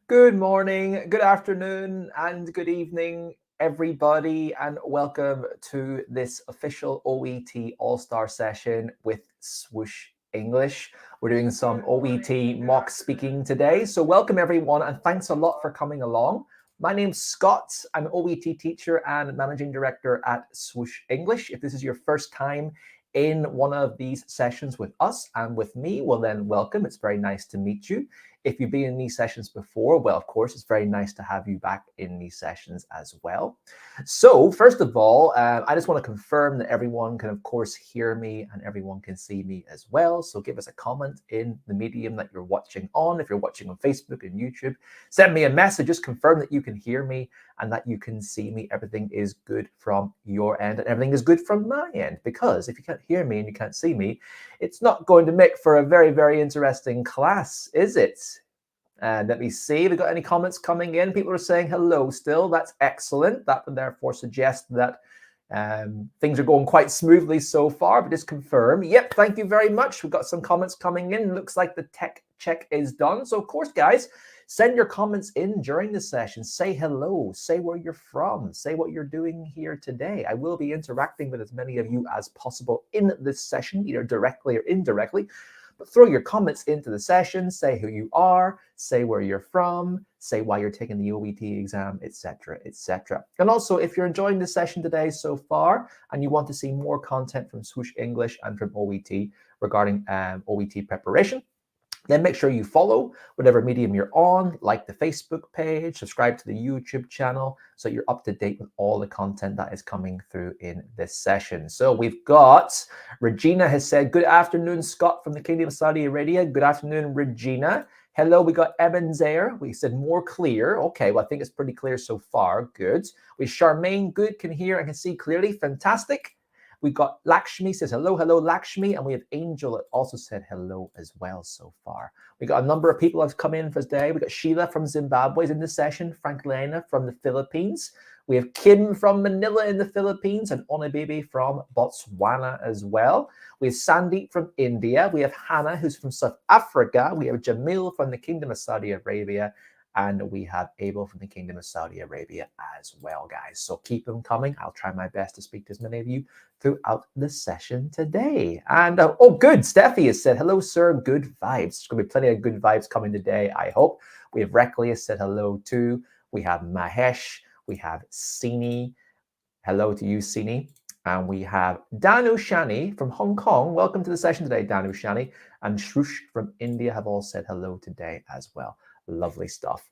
Good morning, good afternoon, and good evening, everybody, and welcome to this official OET All-Star session with Swoosh English. We're doing some OET mock speaking today, so welcome everyone, and thanks a lot for coming along. My name's Scott. I'm an OET teacher and managing director at Swoosh English. If this is your first time in one of these sessions with us and with me, well then welcome. It's very nice to meet you. If you've been in these sessions before, well, of course, it's very nice to have you back in these sessions as well. So first of all, I just want to confirm that everyone can, of course, hear me and everyone can see me as well. So give us a comment in the medium that you're watching on. If you're watching on Facebook and YouTube, send me a message. Just confirm that you can hear me and that you can see me. Everything is good from your end and everything is good from my end. Because if you can't hear me and you can't see me, it's not going to make for a very, very interesting class, is it? And let me see if we've got any comments coming in. People are saying hello still. That's excellent. That would therefore suggest that things are going quite smoothly so far, but just confirm. Yep, thank you very much. We've got some comments coming in. Looks like the tech check is done. So of course, guys, send your comments in during the session. Say hello. Say where you're from. Say what you're doing here today. I will be interacting with as many of you as possible in this session, either directly or indirectly. But throw your comments into the session, say who you are, say where you're from, say why you're taking the OET exam, etc., etc. And also, if you're enjoying the session today so far and you want to see more content from Swoosh English and from OET regarding OET preparation, then make sure you follow whatever medium you're on, like the Facebook page, subscribe to the YouTube channel, so you're up to date with all the content that is coming through in this session. So we've got, Regina has said, good afternoon, Scott from the Kingdom of Saudi Arabia. Good afternoon, Regina. Hello, we got Evans there. We said more clear. Okay, well, I think it's pretty clear so far. Good. We Charmaine, good, can hear and can see clearly. Fantastic. We got Lakshmi says hello, hello, Lakshmi, and we have Angel that also said hello as well so far. We got a number of people that have come in for today. We got Sheila from Zimbabwe is in the session, Frank Lena from the Philippines. We have Kim from Manila in the Philippines and Onabibi from Botswana as well. We have Sandeep from India. We have Hannah who's from South Africa. We have Jamil from the Kingdom of Saudi Arabia. And we have Abel from the Kingdom of Saudi Arabia as well, guys. So keep them coming. I'll try my best to speak to as many of you throughout the session today. And, oh, good. Steffi has said, hello, sir. Good vibes. There's going to be plenty of good vibes coming today, I hope. We have Reckley has said hello, too. We have Mahesh. We have Sini. Hello to you, Sini. And we have Danu Shani from Hong Kong. Welcome to the session today, Danu Shani. And Swoosh from India have all said hello today as well. Lovely stuff.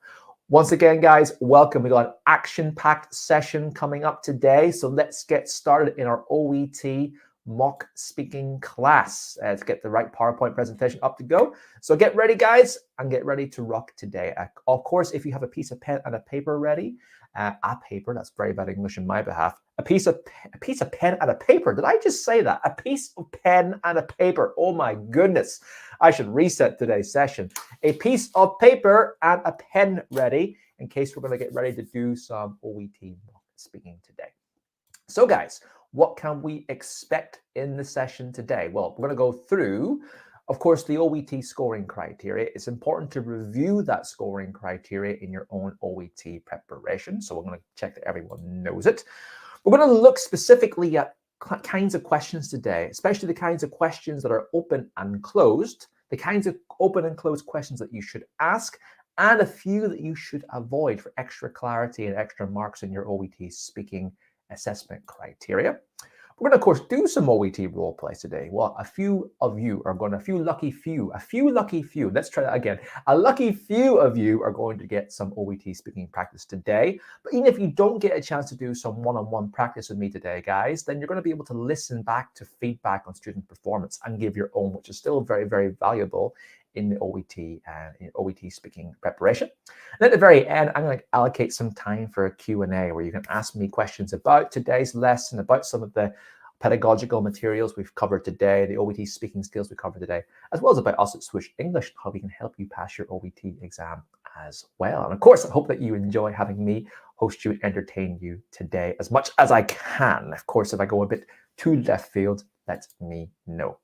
Once again, guys, welcome. We got an action-packed session coming up today. So let's get started in our OET mock speaking class to get the right PowerPoint presentation up to go. So get ready, guys, and get ready to rock today. Of course, if you have a piece of pen and a paper ready, that's very bad English on my behalf. A piece of pen and a paper. Did I just say that? A piece of pen and a paper. Oh my goodness. I should reset today's session. A piece of paper and a pen ready in case we're going to get ready to do some OET speaking today. So guys, what can we expect in the session today? Well, we're going to go through, of course, the OET scoring criteria. It's important to review that scoring criteria in your own OET preparation. So we're going to check that everyone knows it. We're going to look specifically at kinds of questions today, especially the kinds of questions that are open and closed, the kinds of open and closed questions that you should ask, and a few that you should avoid for extra clarity and extra marks in your OET speaking assessment criteria. We're going to, of course, do some OET role plays today. Well, a few lucky few, let's try that again. A lucky few of you are going to get some OET speaking practice today. But even if you don't get a chance to do some one-on-one practice with me today, guys, then you're going to be able to listen back to feedback on student performance and give your own, which is still very, very valuable in the OET and in OET speaking preparation. And at the very end, I'm going to allocate some time for a Q&A where you can ask me questions about today's lesson, about some of the pedagogical materials we've covered today, the OET speaking skills we covered today, as well as about us at Swoosh English, how we can help you pass your OET exam as well. And of course, I hope that you enjoy having me host you and entertain you today as much as I can. Of course, if I go a bit too left field, let me know.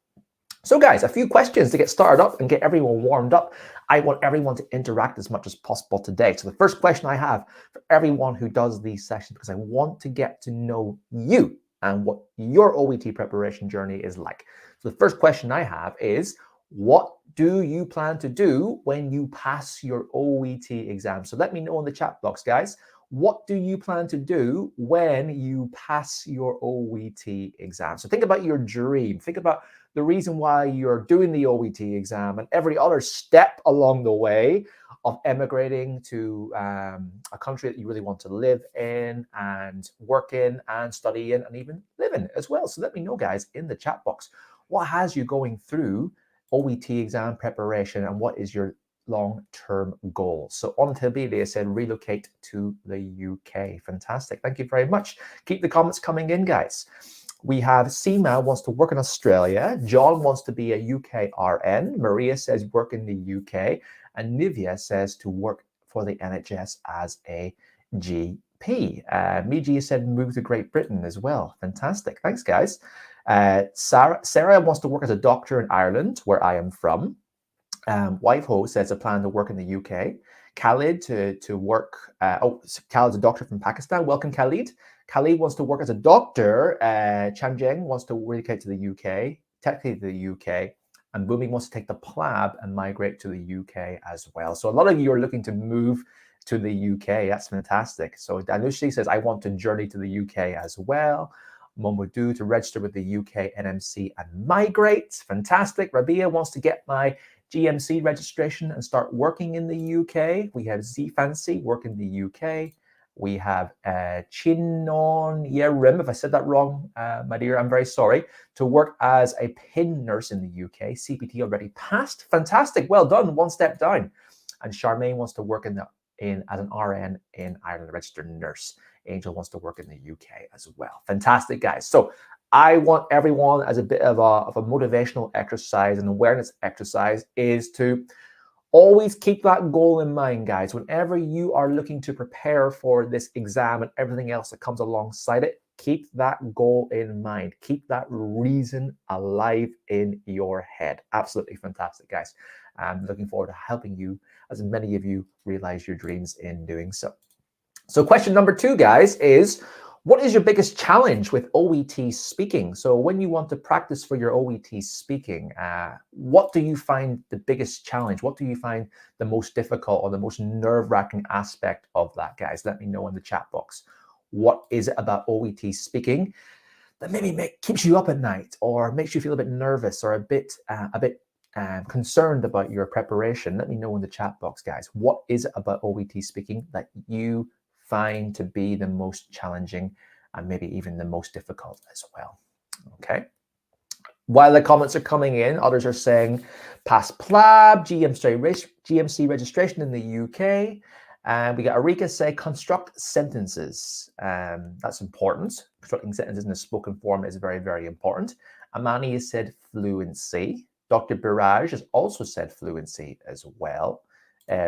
So guys, a few questions to get started up and get everyone warmed up. I want everyone to interact as much as possible today. So the first question I have for everyone who does these sessions, because I want to get to know you and what your OET preparation journey is like. So the first question I have is, what do you plan to do when you pass your OET exam? So let me know in the chat box, guys. What do you plan to do when you pass your OET exam? So think about your dream. Think about the reason why you're doing the OET exam and every other step along the way of emigrating to a country that you really want to live in and work in and study in and even live in as well. So let me know, guys, in the chat box, what has you going through OET exam preparation and what is your long-term goal? So Untitled said relocate to the UK. Fantastic. Thank you very much. Keep the comments coming in, guys. We have Seema wants to work in Australia. John wants to be a UK RN. Maria says work in the UK. And Nivea says to work for the NHS as a GP. Miji said move to Great Britain as well. Fantastic. Thanks, guys. Sarah wants to work as a doctor in Ireland, where I am from. Wife Ho says a plan to work in the UK. Khalid to work. Khalid's a doctor from Pakistan. Welcome, Khalid. Khalid wants to work as a doctor. Chanjeng wants to relocate to the UK, technically to the UK. And Bumi wants to take the PLAB and migrate to the UK as well. So a lot of you are looking to move to the UK. That's fantastic. So Danushi says, I want to journey to the UK as well. Momodu to register with the UK NMC and migrate. Fantastic. Rabia wants to get my GMC registration and start working in the UK. We have Z Fancy work in the UK. We have Chinon Yerim, if I said that wrong, my dear, I'm very sorry, to work as a PIN nurse in the UK. CPT already passed. Fantastic. Well done. One step down. And Charmaine wants to work as an RN in Ireland, a registered nurse. Angel wants to work in the UK as well. Fantastic, guys. So I want everyone, as a bit of a motivational exercise and awareness exercise, is to always keep that goal in mind, guys. Whenever you are looking to prepare for this exam and everything else that comes alongside it, keep that goal in mind. Keep that reason alive in your head. Absolutely fantastic, guys. I'm looking forward to helping you, as many of you realize your dreams in doing so. So question number 2, guys, is what is your biggest challenge with OET speaking? So when you want to practice for your OET speaking, what do you find the biggest challenge? What do you find the most difficult or the most nerve-wracking aspect of that, guys? Let me know in the chat box. What is it about OET speaking that maybe keeps you up at night or makes you feel a bit nervous or a bit concerned about your preparation? Let me know in the chat box, guys. What is it about OET speaking that you find to be the most challenging and maybe even the most difficult as well? Okay. While the comments are coming in, others are saying pass PLAB, GMC registration in the UK. And we got Arika say construct sentences. That's important. Constructing sentences in a spoken form is very, very important. Amani has said fluency. Dr. Biraj has also said fluency as well.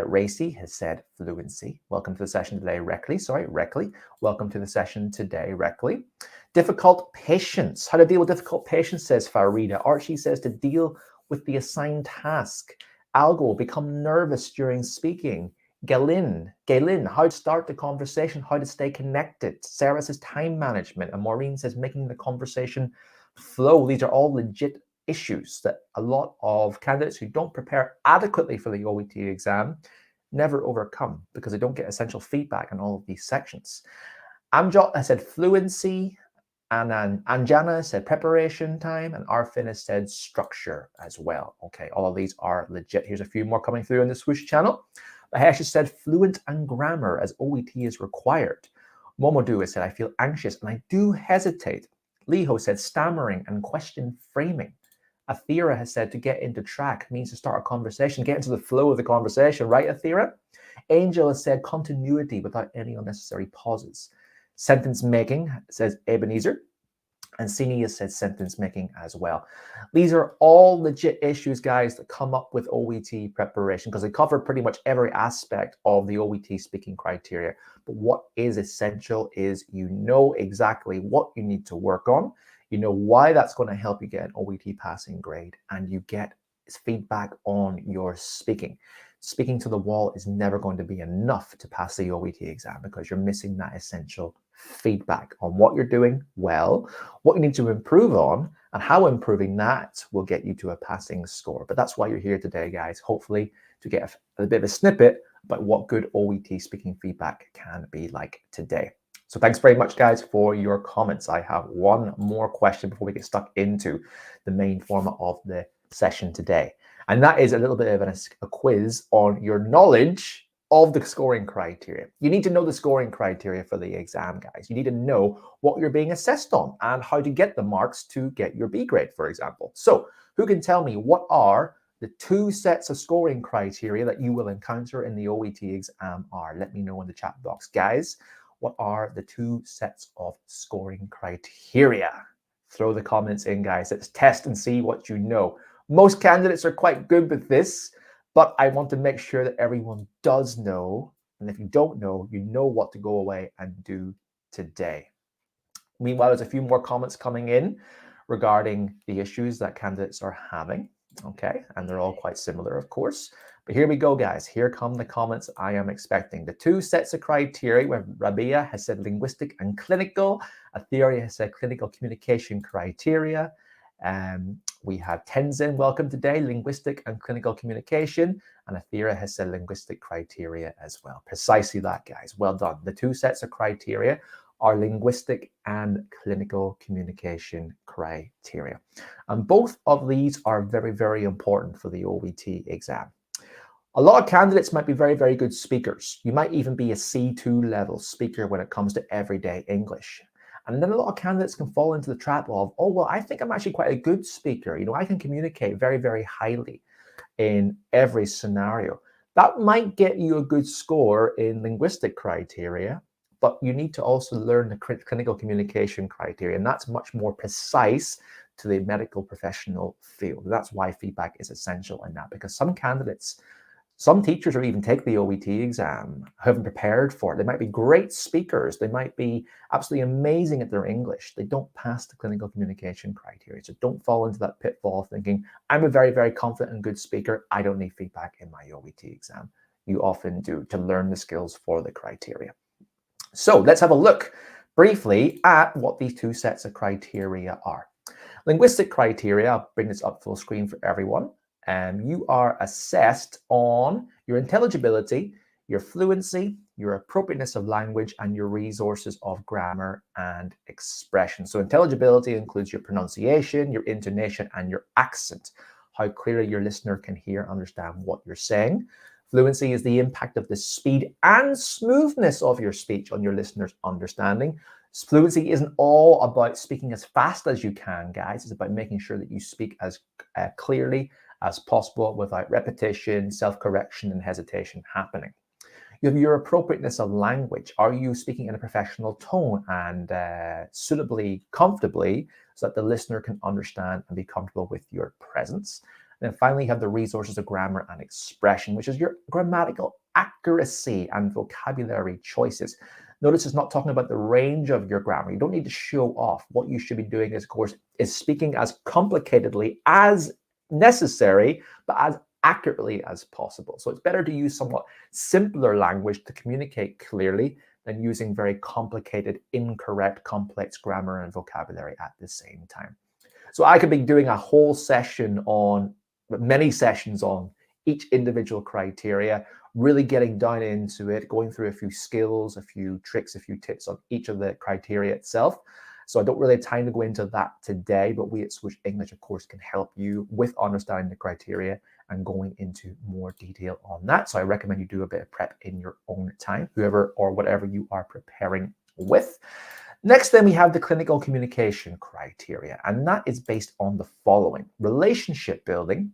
Racy has said fluency. Welcome to the session today, Reckley. Welcome to the session today, Reckley. Difficult patience. How to deal with difficult patience, says Farida. Archie says to deal with the assigned task. Algo, become nervous during speaking. Galen, how to start the conversation, how to stay connected. Sarah says time management. And Maureen says making the conversation flow. These are all legit issues that a lot of candidates who don't prepare adequately for the OET exam never overcome because they don't get essential feedback on all of these sections. Amjot has said fluency, and then Anjana said preparation time, and Arfin has said structure as well. Okay, all of these are legit. Here's a few more coming through on the Swoosh channel. Mahesh has said fluent and grammar as OET is required. Momodu has said I feel anxious and I do hesitate. Liho said stammering and question framing. Athira has said to get into track means to start a conversation, get into the flow of the conversation, right, Athira? Angel has said continuity without any unnecessary pauses. Sentence making, says Ebenezer. And Sini has said sentence making as well. These are all legit issues, guys, that come up with OET preparation because they cover pretty much every aspect of the OET speaking criteria. But what is essential is you know exactly what you need to work on. you know why that's going to help you get an OET passing grade, and you get feedback on your speaking. Speaking to the wall is never going to be enough to pass the OET exam because you're missing that essential feedback on what you're doing well, what you need to improve on, and how improving that will get you to a passing score. But that's why you're here today, guys, hopefully to get a bit of a snippet about what good OET speaking feedback can be like today. So thanks very much, guys, for your comments. I have one more question before we get stuck into the main format of the session today. And that is a little bit of a quiz on your knowledge of the scoring criteria. You need to know the scoring criteria for the exam, guys. You need to know what you're being assessed on and how to get the marks to get your B grade, for example. So who can tell me what are the 2 sets of scoring criteria that you will encounter in the OET exam are? Let me know in the chat box, guys. What are the 2 sets of scoring criteria? Throw the comments in, guys. Let's test and see what you know. Most candidates are quite good with this, but I want to make sure that everyone does know. And if you don't know, you know what to go away and do today. Meanwhile, there's a few more comments coming in regarding the issues that candidates are having. Okay, and they're all quite similar, of course. But here we go, guys. Here come the comments I am expecting. The 2 sets of criteria, where Rabia has said linguistic and clinical. Atheria has said clinical communication criteria. We have Tenzin, welcome today, linguistic and clinical communication. And Athera has said linguistic criteria as well. Precisely that, guys. Well done. The 2 sets of criteria are linguistic and clinical communication criteria. And both of these are very, very important for the OET exam. A lot of candidates might be very, very good speakers. You might even be a C2 level speaker when it comes to everyday English. And then a lot of candidates can fall into the trap of, oh, well, I think I'm actually quite a good speaker. You know, I can communicate very, very highly in every scenario. That might get you a good score in linguistic criteria, but you need to also learn the clinical communication criteria, and that's much more precise to the medical professional field. That's why feedback is essential in that, because some candidates, some teachers will even take the OET exam, haven't prepared for it. They might be great speakers. They might be absolutely amazing at their English. They don't pass the clinical communication criteria. So don't fall into that pitfall of thinking, I'm a very, very confident and good speaker. I don't need feedback in my OET exam. You often do, to learn the skills for the criteria. So let's have a look briefly at what these 2 sets of criteria are. Linguistic criteria, I'll bring this up full screen for everyone. You are assessed on your intelligibility, your fluency, your appropriateness of language, and your resources of grammar and expression. So intelligibility includes your pronunciation, your intonation, and your accent, how clearly your listener can hear and understand what you're saying. Fluency is the impact of the speed and smoothness of your speech on your listener's understanding. Fluency isn't all about speaking as fast as you can, guys. It's about making sure that you speak as clearly as possible without repetition, self-correction, and hesitation happening. You have your appropriateness of language. Are you speaking in a professional tone and suitably, comfortably, so that the listener can understand and be comfortable with your presence? And then finally, you have the resources of grammar and expression, which is your grammatical accuracy and vocabulary choices. Notice it's not talking about the range of your grammar. You don't need to show off. What you should be doing, of course, is speaking as complicatedly as necessary, but as accurately as possible. So it's better to use somewhat simpler language to communicate clearly than using very complicated, incorrect, complex grammar and vocabulary at the same time. So I could be doing a whole session on, many sessions on each individual criteria, really getting down into it, going through a few skills, a few tricks, a few tips on each of the criteria itself. So I don't really have time to go into that today, but we at Swoosh English, of course, can help you with understanding the criteria and going into more detail on that. So I recommend you do a bit of prep in your own time, whoever or whatever you are preparing with. Next, then we have the clinical communication criteria, and that is based on the following: relationship building,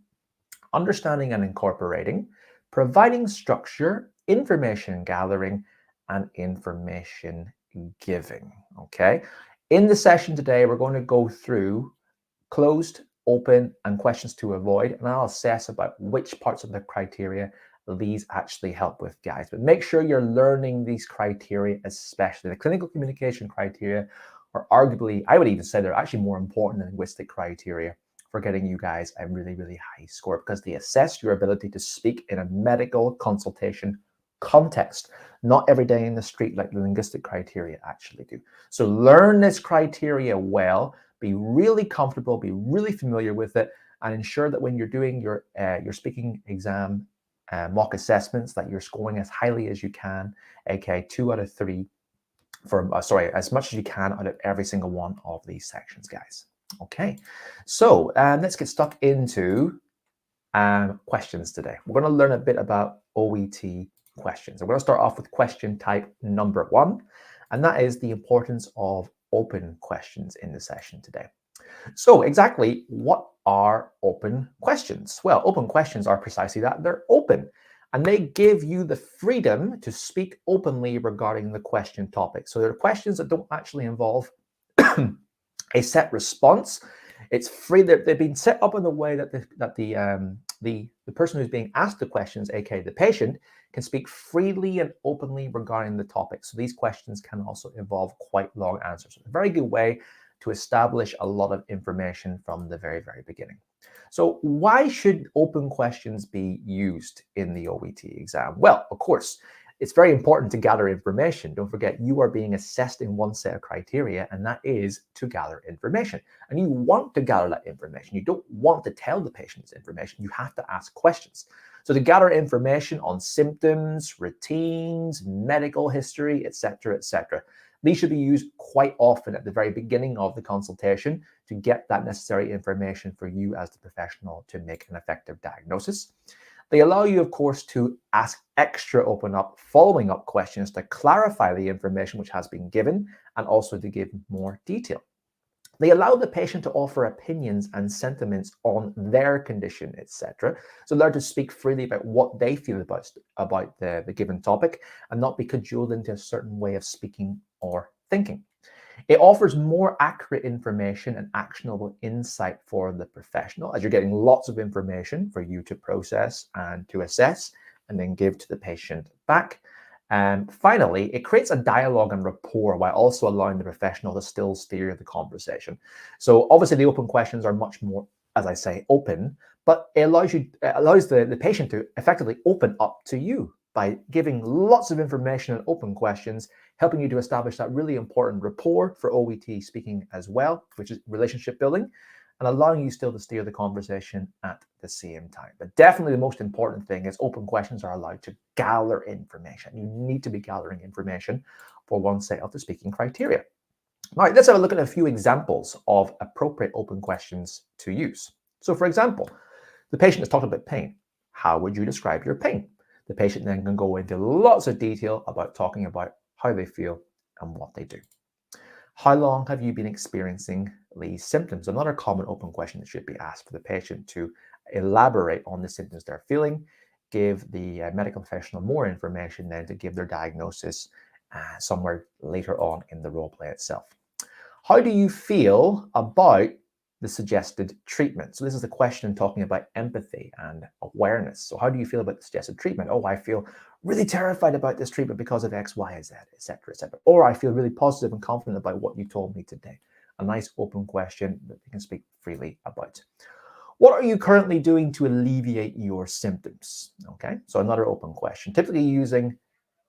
understanding and incorporating, providing structure, information gathering, and information giving. Okay. In the session today, we're going to go through closed, open, and questions to avoid, and I'll assess about which parts of the criteria these actually help with, guys. But make sure you're learning these criteria, especially the clinical communication criteria, or arguably, I would even say they're actually more important than linguistic criteria for getting you guys a really, really high score, because they assess your ability to speak in a medical consultation context, not every day in the street like the linguistic criteria actually do. So learn this criteria well, be really comfortable, be really familiar with it, and ensure that when you're doing your speaking exam mock assessments, that you're scoring as highly as you can, aka 2 out of 3 for, as much as you can out of every single one of these sections, guys. Okay, so let's get stuck into questions today. We're going to learn a bit about OET questions. I'm going to start off with question type number 1, and that is the importance of open questions in the session today. So exactly what are open questions? Well, open questions are precisely that. They're open, and they give you the freedom to speak openly regarding the question topic. So they're questions that don't actually involve a set response. It's free. They've been set up in the way that the person who's being asked the questions, aka the patient, can speak freely and openly regarding the topic. So these questions can also involve quite long answers. A very good way to establish a lot of information from the very, very beginning. So why should open questions be used in the OET exam? Well, of course, it's very important to gather information. Don't forget, you are being assessed in one set of criteria, and that is to gather information. And you want to gather that information. You don't want to tell the patient this information. You have to ask questions. So to gather information on symptoms, routines, medical history, etc., etc. These should be used quite often at the very beginning of the consultation to get that necessary information for you as the professional to make an effective diagnosis. They allow you, of course, to ask extra following up questions to clarify the information which has been given and also to give more detail. They allow the patient to offer opinions and sentiments on their condition, etc. So they're to speak freely about what they feel about the given topic and not be cajoled into a certain way of speaking or thinking. It offers more accurate information and actionable insight for the professional, as you're getting lots of information for you to process and to assess and then give to the patient back. And finally, it creates a dialogue and rapport while also allowing the professional to still steer the conversation. So obviously the open questions are much more, as I say, open, but it allows the patient to effectively open up to you by giving lots of information and open questions, helping you to establish that really important rapport for OET speaking as well, which is relationship building, and allowing you still to steer the conversation at the same time. But definitely the most important thing is open questions are allowed to gather information. You need to be gathering information for one set of the speaking criteria. All right, let's have a look at a few examples of appropriate open questions to use. So for example, the patient has talked about pain. How would you describe your pain? The patient then can go into lots of detail about talking about how they feel and what they do. How long have you been experiencing these symptoms? Another common open question that should be asked for the patient to elaborate on the symptoms they're feeling, give the medical professional more information then to give their diagnosis somewhere later on in the role play itself. How do you feel about the suggested treatment? So this is the question talking about empathy and awareness. So how do you feel about the suggested treatment? Oh, I feel really terrified about this treatment because of X, Y, Z, etc., etc. Or I feel really positive and confident about what you told me today. A nice open question that you can speak freely about. What are you currently doing to alleviate your symptoms? Okay, so another open question, typically using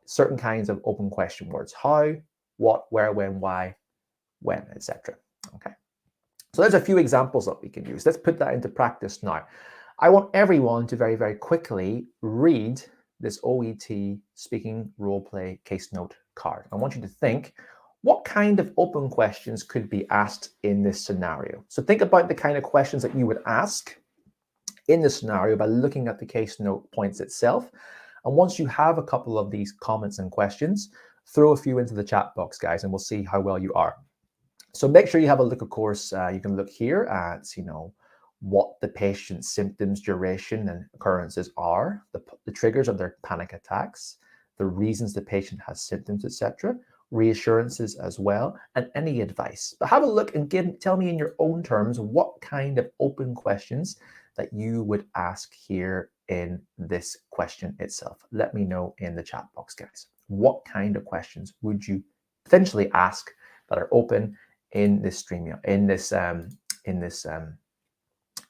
certain kinds of open question words: how, what, where, when, why, when, etc. Okay. So there's a few examples that we can use. Let's put that into practice now. I want everyone to very, very quickly read this OET speaking role play case note card. I want you to think, what kind of open questions could be asked in this scenario? So think about the kind of questions that you would ask in this scenario by looking at the case note points itself. And once you have a couple of these comments and questions, throw a few into the chat box, guys, and we'll see how well you are. So make sure you have a look, of course, you can look here at, what the patient's symptoms, duration, and occurrences are, the triggers of their panic attacks, the reasons the patient has symptoms, etc., reassurances as well, and any advice. But have a look and tell me in your own terms what kind of open questions that you would ask here in this question itself. Let me know in the chat box, guys. What kind of questions would you potentially ask that are open in this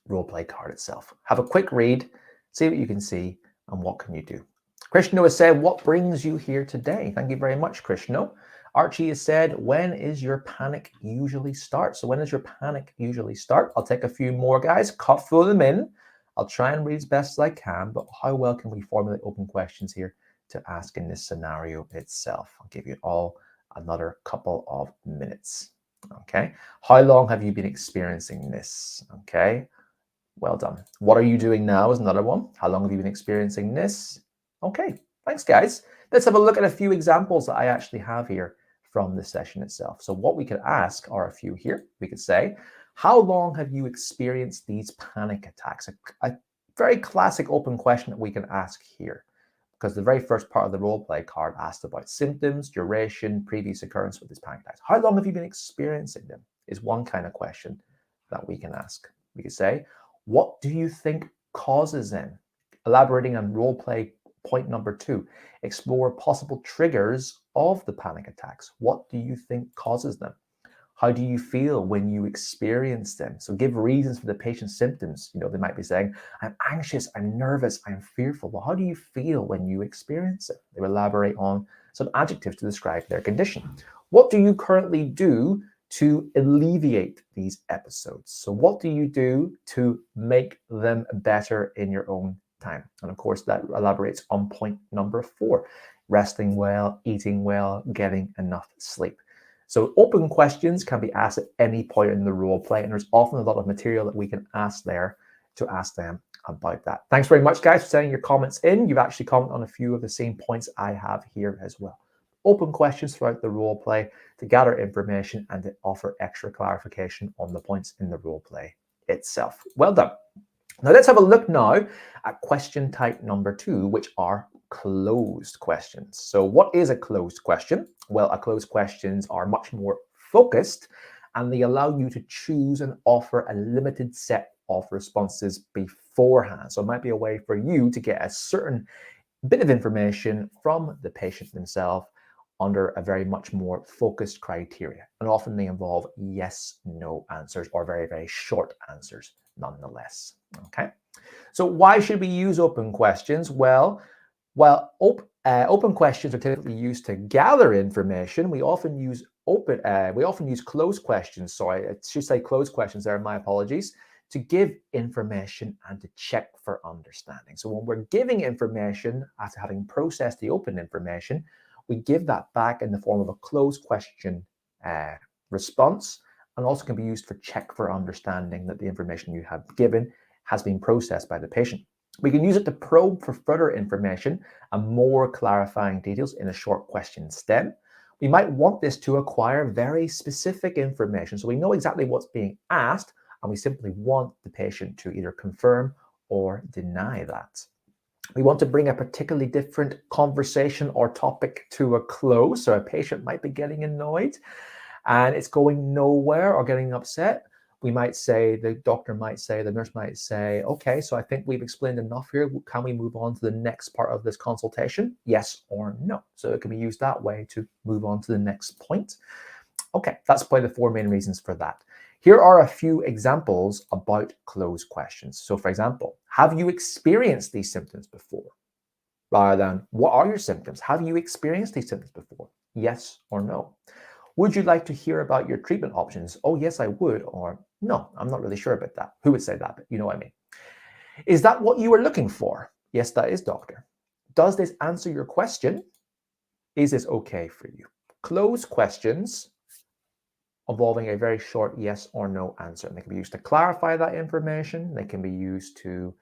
role play card itself. Have a quick read, see what you can see, and what can you do. Krishno has said, what brings you here today? Thank you very much, Krishno. Archie has said, when is your panic usually start? So when does your panic usually start? I'll take a few more, guys. Fill them in. I'll try and read as best as I can, but how well can we formulate open questions here to ask in this scenario itself? I'll give you all another couple of minutes. Okay. How long have you been experiencing this? Okay. Well done. What are you doing now is another one. How long have you been experiencing this? Okay, thanks, guys. Let's have a look at a few examples that I actually have here from the session itself. So what we could ask are a few here. We could say, how long have you experienced these panic attacks? A very classic open question that we can ask here, because the very first part of the role play card asked about symptoms, duration, previous occurrence with these panic attacks. How long have you been experiencing them is one kind of question that we can ask. We could say, what do you think causes them? Elaborating on role play point number 2, explore possible triggers of the panic attacks. What do you think causes them? How do you feel when you experience them? So give reasons for the patient's symptoms. They might be saying, I'm anxious, I'm nervous, I'm fearful. Well, how do you feel when you experience it? They elaborate on some adjectives to describe their condition. What do you currently do to alleviate these episodes? So what do you do to make them better in your own time? And of course, that elaborates on point number 4, resting well, eating well, getting enough sleep. So open questions can be asked at any point in the role play, and there's often a lot of material that we can ask there to ask them about that. Thanks very much, guys, for sending your comments in. You've actually commented on a few of the same points I have here as well. Open questions throughout the role play to gather information and to offer extra clarification on the points in the role play itself. Well done. Now let's have a look now at question type number 2, which are closed questions. So what is a closed question? Well, closed questions are much more focused, and they allow you to choose and offer a limited set of responses beforehand. So it might be a way for you to get a certain bit of information from the patient themselves under a very much more focused criteria. And often they involve yes, no answers, or very, very short answers nonetheless. Okay. So why should we use open questions? Well, while open questions are typically used to gather information, we often use closed questions. Sorry, I should say closed questions there, my apologies, to give information and to check for understanding. So when we're giving information after having processed the open information, we give that back in the form of a closed question response, and also can be used for check for understanding that the information you have given has been processed by the patient. We can use it to probe for further information and more clarifying details in a short question stem. We might want this to acquire very specific information, so we know exactly what's being asked, and we simply want the patient to either confirm or deny that. We want to bring a particularly different conversation or topic to a close. So a patient might be getting annoyed and it's going nowhere or getting upset. We might say, the doctor might say, the nurse might say, okay, so I think we've explained enough here. Can we move on to the next part of this consultation? Yes or no. So it can be used that way to move on to the next point. Okay, that's probably the 4 main reasons for that. Here are a few examples about closed questions. So for example, have you experienced these symptoms before? Rather than, what are your symptoms? Have you experienced these symptoms before? Yes or no. Would you like to hear about your treatment options? Oh, yes, I would. Or no, I'm not really sure about that. Who would say that? But you know what I mean. Is that what you were looking for? Yes, that is, doctor. Does this answer your question? Is this okay for you? Closed questions involving a very short yes or no answer. And they can be used to clarify that information. They can be used to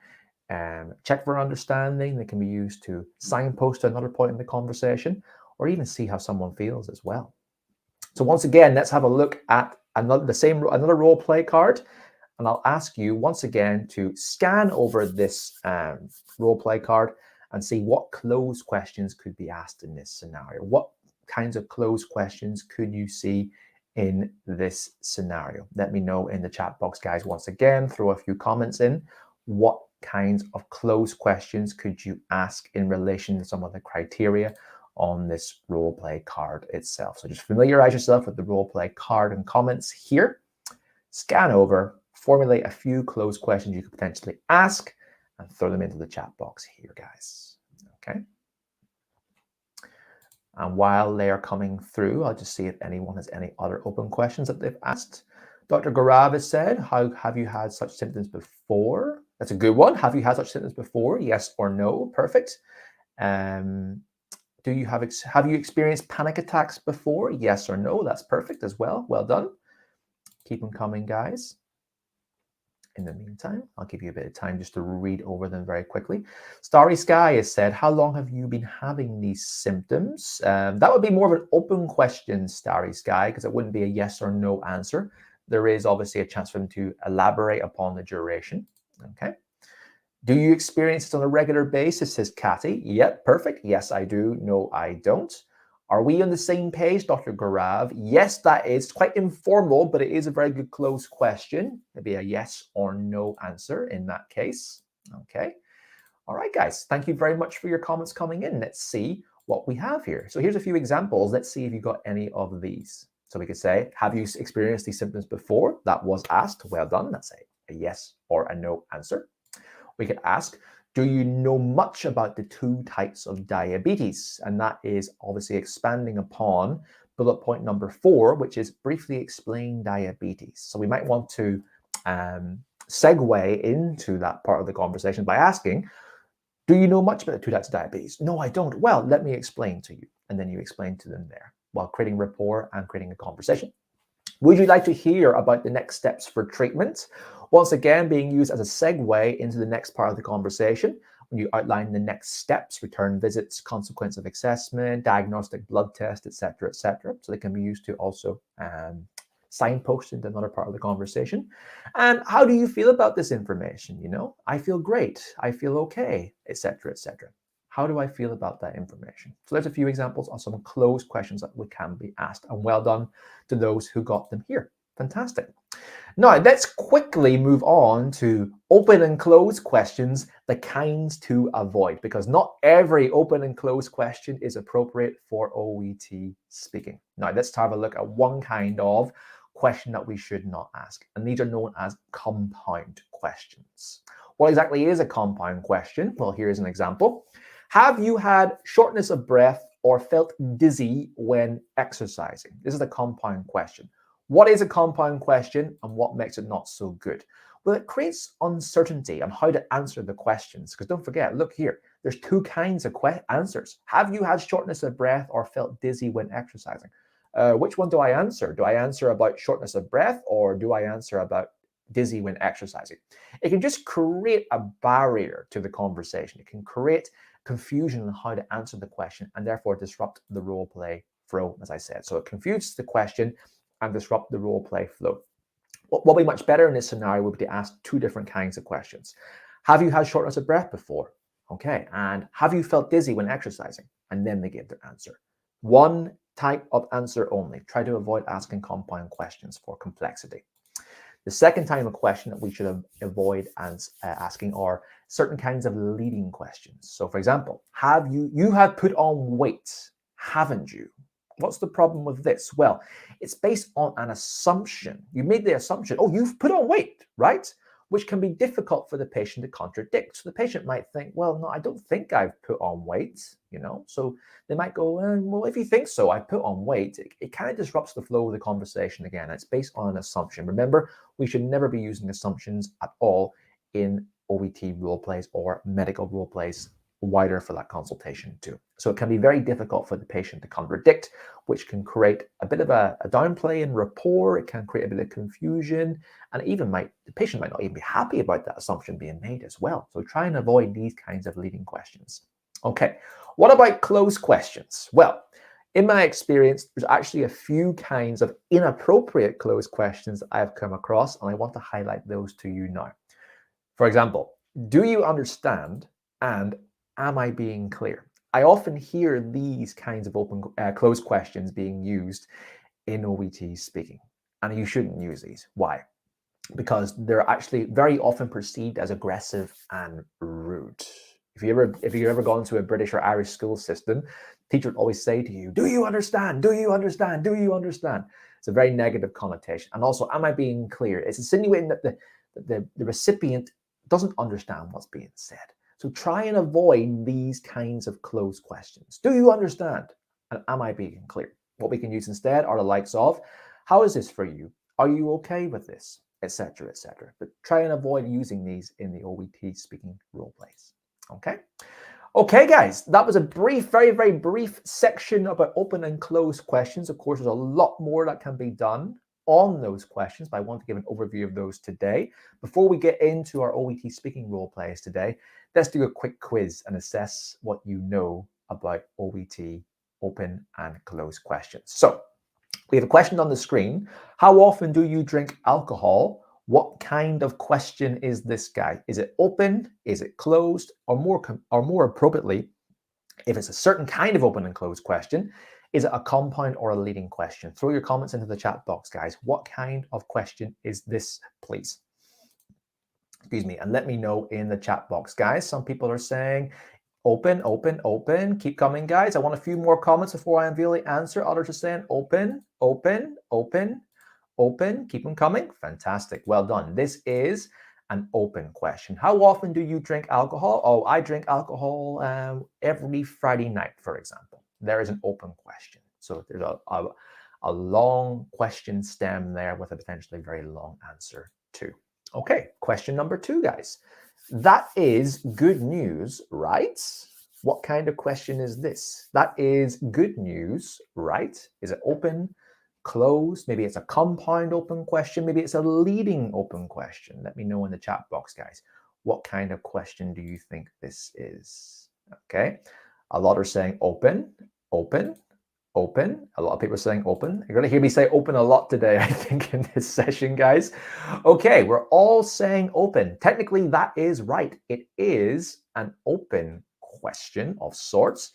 check for understanding. They can be used to signpost to another point in the conversation, or even see how someone feels as well. So once again, let's have a look at another role play card. And I'll ask you once again to scan over this role play card and see what closed questions could be asked in this scenario. What kinds of closed questions could you see in this scenario? Let me know in the chat box, guys. Once again, throw a few comments in. What kinds of closed questions could you ask in relation to some of the criteria on this role play card itself. So just familiarize yourself with the role play card and comments here. Scan over, formulate a few closed questions you could potentially ask, and throw them into the chat box here, guys. Okay. And while they are coming through, I'll just see if anyone has any other open questions that they've asked. Dr. Gaurav has said, have you had such symptoms before? That's a good one. Have you had such symptoms before? Yes or no? Perfect. Have you experienced panic attacks before? Yes or no? That's perfect as well. Well done. Keep them coming, guys. In the meantime, I'll give you a bit of time just to read over them very quickly. Starry Sky has said, how long have you been having these symptoms? That would be more of an open question, Starry Sky, because it wouldn't be a yes or no answer. There is obviously a chance for them to elaborate upon the duration. Okay. Do you experience it on a regular basis, says Kathy? Yep, perfect. Yes, I do. No, I don't. Are we on the same page, Dr. Gaurav? Yes, that is quite informal, but it is a very good closed question. Maybe a yes or no answer in that case. Okay. All right, guys. Thank you very much for your comments coming in. Let's see what we have here. So here's a few examples. Let's see if you got any of these. So we could say, have you experienced these symptoms before? That was asked. Well done. That's a yes or a no answer. We could ask, do you know much about the two types of diabetes? And that is obviously expanding upon bullet point number 4, which is briefly explain diabetes. So we might want to segue into that part of the conversation by asking, do you know much about the two types of diabetes? No, I don't. Well, let me explain to you. And then you explain to them there while creating rapport and creating a conversation. Would you like to hear about the next steps for treatment? Once again, being used as a segue into the next part of the conversation, when you outline the next steps, return visits, consequence of assessment, diagnostic blood test, etc., etc. So they can be used to also signpost into another part of the conversation. And how do you feel about this information? You know, I feel great, I feel okay, etc., etc. How do I feel about that information? So there's a few examples of some closed questions that can be asked, and well done to those who got them here. Fantastic. Now, let's quickly move on to open and closed questions, the kinds to avoid, because not every open and closed question is appropriate for OET speaking. Now, let's have a look at one kind of question that we should not ask, and these are known as compound questions. What exactly is a compound question? Well, here's an example. Have you had shortness of breath or felt dizzy when exercising? This is a compound question. What is a compound question and what makes it not so good? Well, it creates uncertainty on how to answer the questions. Because don't forget, look here, there's two kinds of answers. Have you had shortness of breath or felt dizzy when exercising? Which one do I answer? Do I answer about shortness of breath or do I answer about dizzy when exercising? It can just create a barrier to the conversation. It can create confusion on how to answer the question and therefore disrupt the role play flow, as I said. So it confuses the question and disrupt the role play flow. What would be much better in this scenario would be to ask two different kinds of questions. Have you had shortness of breath before? Okay. And have you felt dizzy when exercising? And then they give their answer. One type of answer only. Try to avoid asking compound questions for complexity. The second type of question that we should avoid asking are certain kinds of leading questions. So for example, you have put on weight, haven't you? What's the problem with this? Well, it's based on an assumption. You made the assumption, oh, you've put on weight, right? Which can be difficult for the patient to contradict. So the patient might think, well, no, I don't think I've put on weight, you know? So they might go, well, if you think so, I put on weight. It kind of disrupts the flow of the conversation again. It's based on an assumption. Remember, we should never be using assumptions at all in OET role plays or medical role plays, wider for that consultation too. So it can be very difficult for the patient to contradict, which can create a bit of a downplay in rapport. It can create a bit of confusion, and even the patient might not even be happy about that assumption being made as well. So try and avoid these kinds of leading questions. Okay, what about closed questions? Well, in my experience, there's actually a few kinds of inappropriate closed questions that I've come across, and I want to highlight those to you now. For example, do you understand? And am I being clear? I often hear these kinds of closed questions being used in OET speaking, and you shouldn't use these. Why? Because they're actually very often perceived as aggressive and rude. If you've ever gone to a British or Irish school system, teacher would always say to you, "Do you understand? Do you understand? Do you understand?" It's a very negative connotation. And also, am I being clear? It's insinuating that the recipient doesn't understand what's being said. So try and avoid these kinds of closed questions. Do you understand? And am I being clear? What we can use instead are the likes of, how is this for you? Are you okay with this? Etc., etc. But try and avoid using these in the OET speaking role plays. Okay. Okay, guys, that was a brief, very, very brief section about open and closed questions. Of course, there's a lot more that can be done on those questions, but I want to give an overview of those today. Before we get into our OET speaking role plays today, let's do a quick quiz and assess what you know about OET open and closed questions. So we have a question on the screen. How often do you drink alcohol? What kind of question is this, guy? Is it open? Is it closed? Or more appropriately, if it's a certain kind of open and closed question, is it a compound or a leading question? Throw your comments into the chat box, guys. What kind of question is this, please? Excuse me, and let me know in the chat box, guys. Some people are saying open, open, open. Keep coming, guys. I want a few more comments before I unveil the answer. Others are saying open, open, open, open. Keep them coming. Fantastic. Well done. This is an open question. How often do you drink alcohol? Oh, I drink alcohol every Friday night, for example. There is an open question. So there's a long question stem there with a potentially very long answer too. Okay, question number 2, guys. That is good news, right? What kind of question is this? That is good news, right? Is it open, closed? Maybe it's a compound open question. Maybe it's a leading open question. Let me know in the chat box, guys. What kind of question do you think this is? Okay. A lot are saying open, open, open. A lot of people are saying open. You're going to hear me say open a lot today, I think, in this session, guys. Okay, we're all saying open. Technically, that is right. It is an open question of sorts.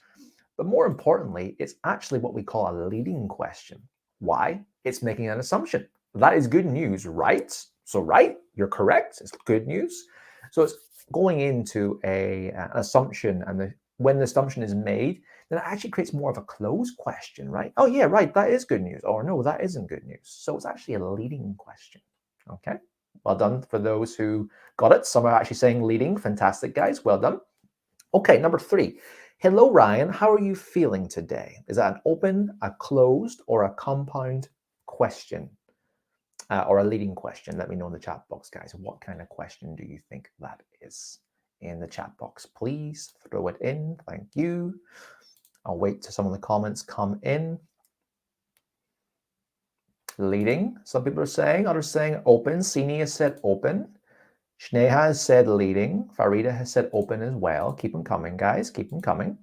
But more importantly, it's actually what we call a leading question. Why? It's making an assumption. That is good news, right? So right, you're correct. It's good news. So it's going into an assumption, and when the assumption is made, then it actually creates more of a closed question, right? Oh yeah, right, that is good news. Or no, that isn't good news. So it's actually a leading question. Okay, well done for those who got it. Some are actually saying leading. Fantastic, guys. Well done. Okay, number 3. Hello, Ryan. How are you feeling today? Is that an open, a closed, or a compound question? Or a leading question? Let me know in the chat box, guys. What kind of question do you think that is? In the chat box, please throw it in. Thank you. I'll wait till some of the comments come in. Leading, some people are saying. Others saying open. Sini has said open. Shneha has said leading. Farida has said open as well. Keep them coming, guys. Keep them coming.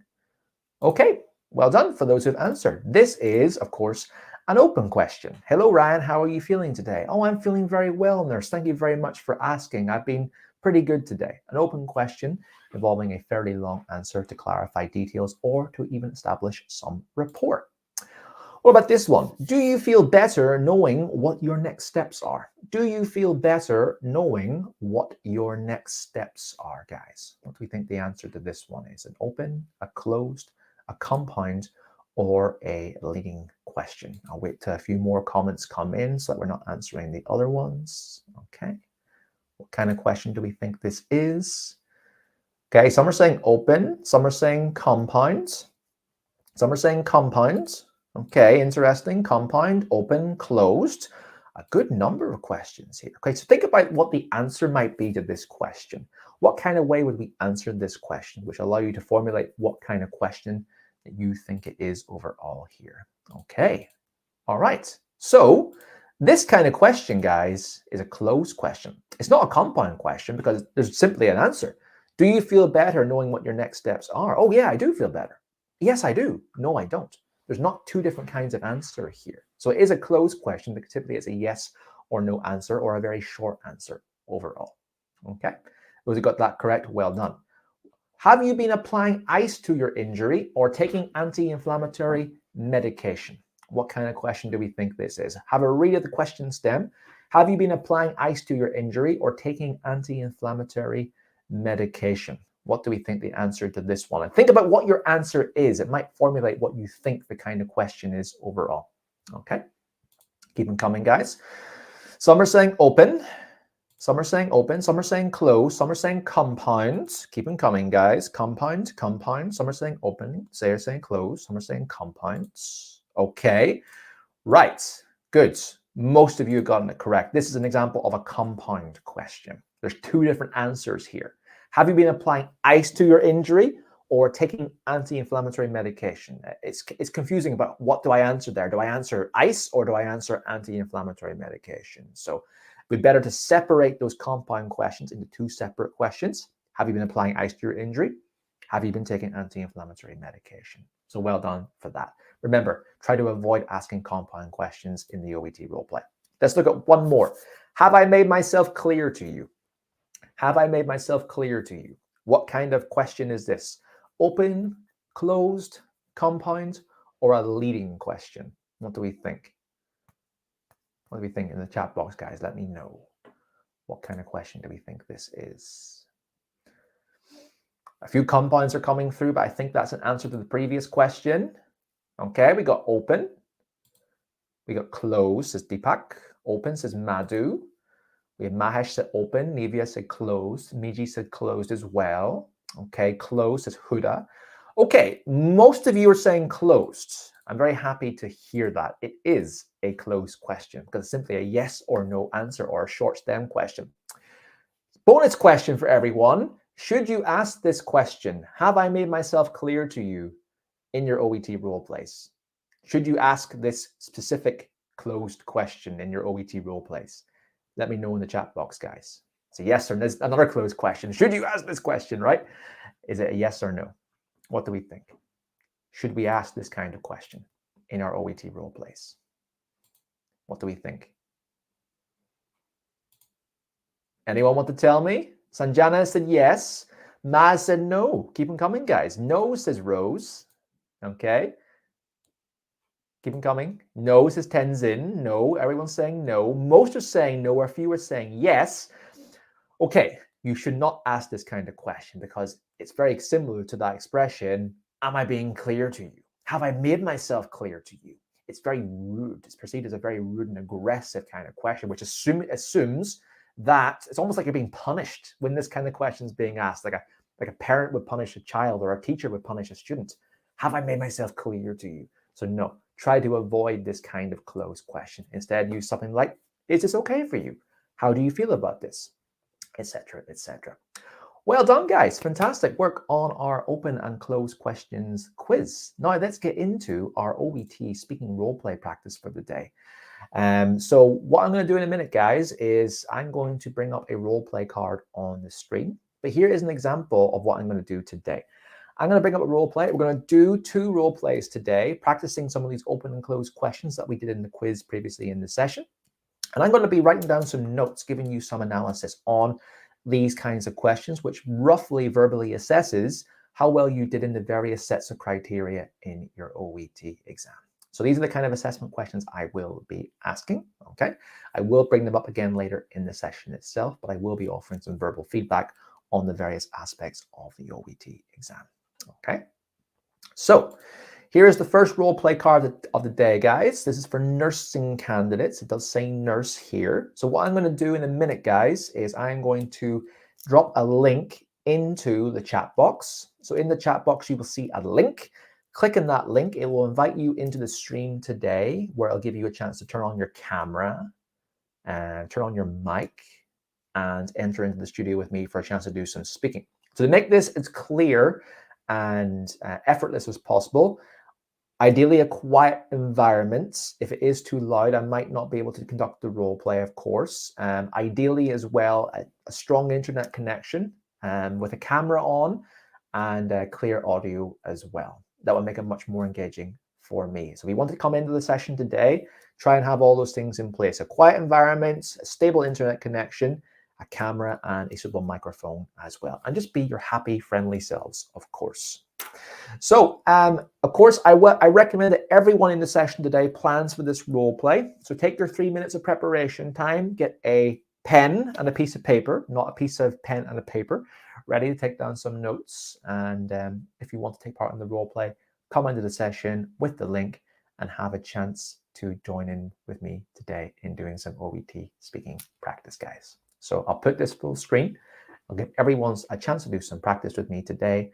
Okay, well done for those who've answered. This is, of course, an open question. Hello, Ryan. How are you feeling today? Oh, I'm feeling very well, nurse. Thank you very much for asking. I've been pretty good today. An open question involving a fairly long answer to clarify details or to even establish some rapport. What about this one? Do you feel better knowing what your next steps are? Do you feel better knowing what your next steps are, guys? What do we think the answer to this one is? An open, a closed, a compound, or a leading question? I'll wait till a few more comments come in so that we're not answering the other ones. Okay. What kind of question do we think this is? Okay, some are saying open, some are saying compound, some are saying compound. Okay, interesting. Compound, open, closed. A good number of questions here. Okay, so think about what the answer might be to this question. What kind of way would we answer this question, which allow you to formulate what kind of question that you think it is overall here. Okay, all right. So this kind of question, guys, is a closed question. It's not a compound question because there's simply an answer. Do you feel better knowing what your next steps are? Oh yeah, I do feel better. Yes, I do. No, I don't. There's not two different kinds of answer here. So it is a closed question, but typically it's a yes or no answer or a very short answer overall. Okay, those who got that correct, well done. Have you been applying ice to your injury or taking anti-inflammatory medication? What kind of question do we think this is? Have a read of the question stem. Have you been applying ice to your injury or taking anti-inflammatory medication? What do we think the answer to this one? And think about what your answer is. It might formulate what you think the kind of question is overall. Okay, keep them coming, guys. Some are saying open. Some are saying open. Some are saying close. Some are saying compound. Keep them coming, guys. Compound, compound. Some are saying open. Some are saying close. Some are saying compound. Okay, right, good. Most of you have gotten it correct. This is an example of a compound question. There's two different answers here. Have you been applying ice to your injury or taking anti-inflammatory medication? It's confusing about what do I answer there. Do I answer ice or do I answer anti-inflammatory medication? So it'd be better to separate those compound questions into two separate questions. Have you been applying ice to your injury? Have you been taking anti-inflammatory medication? So well done for that. Remember, try to avoid asking compound questions in the OET roleplay. Let's look at one more. Have I made myself clear to you? Have I made myself clear to you? What kind of question is this? Open, closed, compound, or a leading question? What do we think? What do we think in the chat box, guys? Let me know. What kind of question do we think this is? A few compounds are coming through, but I think that's an answer to the previous question. Okay, we got open. We got close, says Deepak. Open, says Madhu. We have Mahesh said open. Nivya said closed. Miji said closed as well. Okay, closed, says Huda. Okay, most of you are saying closed. I'm very happy to hear that. It is a closed question because it's simply a yes or no answer or a short stem question. Bonus question for everyone. Should you ask this question, have I made myself clear to you in your OET role plays? Should you ask this specific closed question in your OET role plays? Let me know in the chat box, guys. It's a yes or no. There's another closed question. Should you ask this question, right? Is it a yes or no? What do we think? Should we ask this kind of question in our OET role plays? What do we think? Anyone want to tell me? Sanjana said yes. Maz said no. Keep them coming, guys. No, says Rose. Okay. Keep them coming. No, says Tenzin. No, everyone's saying no. Most are saying no, or few are saying yes. Okay, you should not ask this kind of question because it's very similar to that expression, am I being clear to you? Have I made myself clear to you? It's very rude. It's perceived as a very rude and aggressive kind of question, which assumes that it's almost like you're being punished when this kind of question is being asked, like a parent would punish a child or a teacher would punish a student. Have I made myself clear to you? So no, try to avoid this kind of closed question. Instead, use something like, is this okay for you? How do you feel about this? Etc., etc. Well done, guys. Fantastic work on our open and closed questions quiz. Now let's get into our OET speaking roleplay practice for the day. So what I'm going to do in a minute, guys, is I'm going to bring up a roleplay card on the screen. But here is an example of what I'm going to do today. I'm going to bring up a roleplay. We're going to do 2 role plays today, practicing some of these open and closed questions that we did in the quiz previously in the session. And I'm going to be writing down some notes, giving you some analysis on these kinds of questions, which roughly verbally assesses how well you did in the various sets of criteria in your OET exam. So these are the kind of assessment questions I will be asking, okay? I will bring them up again later in the session itself, but I will be offering some verbal feedback on the various aspects of the OET exam, okay? So here is the first role play card of the day, guys. This is for nursing candidates. It does say nurse here. So what I'm going to do in a minute, guys, is I'm going to drop a link into the chat box. So in the chat box, you will see a link. Click on that link. It will invite you into the stream today, where I'll give you a chance to turn on your camera and turn on your mic and enter into the studio with me for a chance to do some speaking. So to make this as clear and effortless as possible, ideally a quiet environment. If it is too loud, I might not be able to conduct the role play, of course. Ideally as well, a strong internet connection with a camera on and clear audio as well. That will make it much more engaging for me. So we want to come into the session today, try and have all those things in place. A quiet environment, a stable internet connection, a camera and a suitable microphone as well. And just be your happy, friendly selves, of course. So, of course, I recommend that everyone in the session today plans for this role play. So take your 3 minutes of preparation time, get a pen and a piece of paper, not a piece of pen and a paper. ready to take down some notes. And if you want to take part in the role play, come into the session with the link and have a chance to join in with me today in doing some OET speaking practice, guys. So I'll put this full screen. I'll give everyone a chance to do some practice with me today.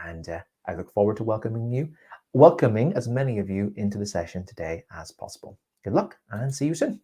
And I look forward to welcoming as many of you into the session today as possible. Good luck and see you soon.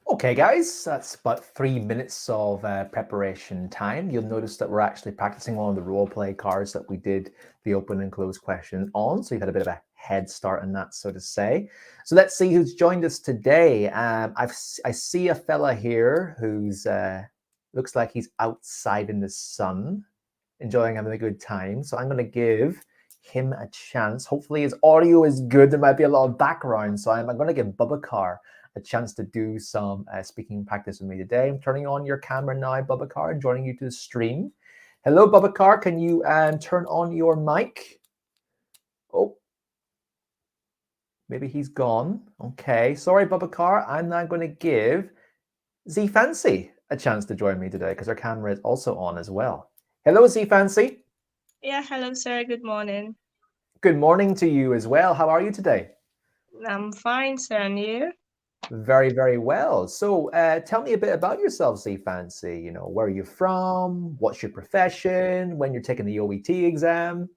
Okay, guys, that's about 3 minutes of preparation time. You'll notice that we're actually practicing one of the role play cards that we did the open and close question on. So you've had a bit of a head start on that, so to say. So let's see who's joined us today. I see a fella here who's looks like he's outside in the sun, having a good time. So I'm going to give him a chance. Hopefully his audio is good. There might be a lot of background. So I'm going to give Bubakar a chance to do some speaking practice with me today. I'm turning on your camera now, Bubakar, and joining you to the stream. Hello, Bubakar. Can you turn on your mic? Oh, maybe he's gone. Okay, sorry, Bubakar. I'm now going to give Z Fancy a chance to join me today because her camera is also on as well. Hello, Z Fancy. Yeah, hello, sir. Good morning. Good morning to you as well. How are you today? I'm fine, sir. And you? Very, very well. So, tell me a bit about yourself, Z Fancy. Where are you from? What's your profession? When you're taking the OET exam?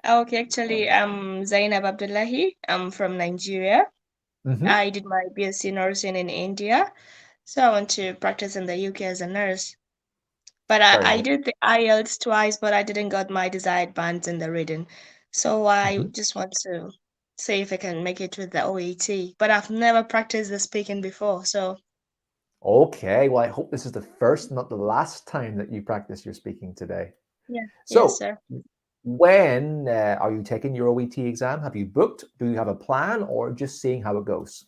Okay, actually, I'm Zainab Abdullahi. I'm from Nigeria. Hmm. I did my BSc nursing in India, so I went to practice in the UK as a nurse. But I, Very I nice. did the IELTS twice, but I didn't got my desired bands in the reading. So I Mhm. just want to see if I can make it with the OET. But I've never practiced the speaking before, so Okay. Well, I hope this is the first, not the last time that you practice your speaking today. yeah, yes, So, sir. when are you taking your OET exam? Have you booked? Do you have a plan, or just seeing how it goes?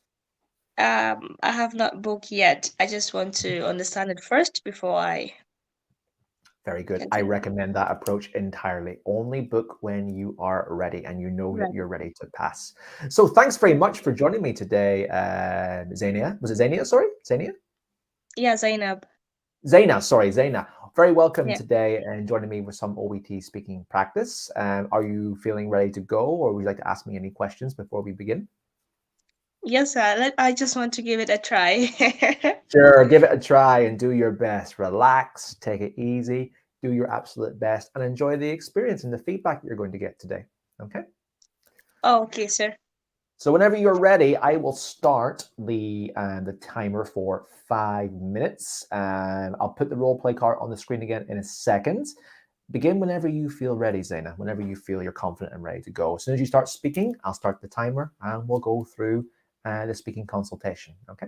I have not booked yet. I just want to understand it first before I Very good. I continue. recommend that approach entirely. Only book when you are ready and you know that Right. you're ready to pass. So, thanks very Yeah. much for joining me today, Zania. Was it Zania? Sorry, Zania? Yeah, Zainab. Zaina, sorry, Zaina. Very welcome Yeah. today and joining me with some OET speaking practice. Are you feeling ready to go, or would you like to ask me any questions before we begin? Yes, sir. I just want to give it a try. Sure, give it a try and do your best. Relax, take it easy, do your absolute best, and enjoy the experience and the feedback that you're going to get today. Okay? Okay, sir. So whenever you're ready, I will start the timer for 5 minutes. And I'll put the role play card on the screen again in a second. Begin whenever you feel ready, Zaina. Whenever you feel you're confident and ready to go. As soon as you start speaking, I'll start the timer and we'll go through the speaking consultation. Okay.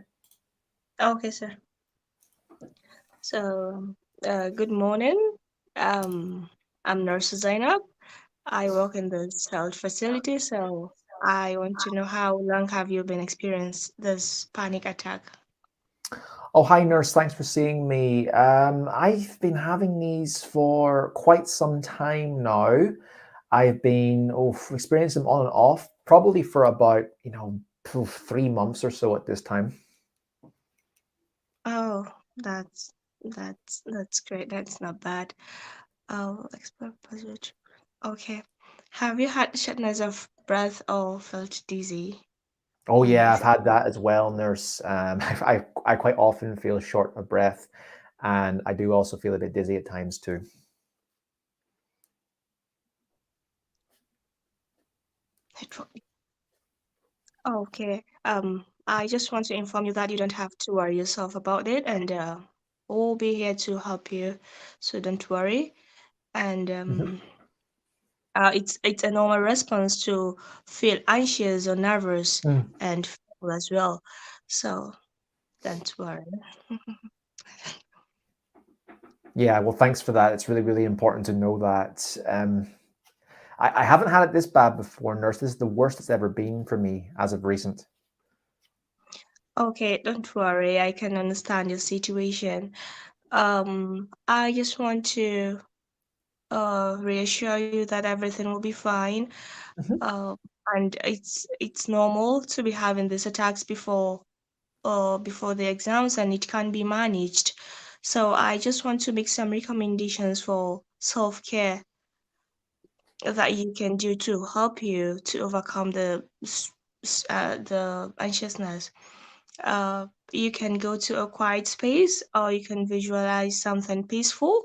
Okay, sir. So, good morning. Um, I'm Nurse Zainab. I work in this health facility, so I want to know how long have you been experiencing this panic attack? Oh, hi, nurse. Thanks for seeing me. I've been having these for quite some time now. I've been experiencing them on and off, probably for about 3 months or so at this time. Oh, that's great. That's not bad. Oh, expert positive. Okay. Have you had shortness of breath or felt dizzy? Oh yeah, I've Unusual. had that as well, nurse. I quite often feel short of breath, and I do also feel a bit dizzy at times too. Okay. I just want to inform you that you don't have to worry yourself about it, and we'll be here to help you, so don't worry. And Mhm. it's a normal response to feel anxious or nervous Mm. and fearful as well. So don't worry. Yeah, well, thanks for that. It's really, really important to know that. I haven't had it this bad before, nurse. This is the worst it's ever been for me as of recent. Okay, don't worry. I can understand your situation. I just want to reassure you that everything will be fine. Mhm. Uh, and it's normal to be having these attacks before the exams, and it can be managed. So I just want to make some recommendations for self-care that you can do to help you to overcome the anxiousness. You can go to a quiet space, or you can visualize something peaceful,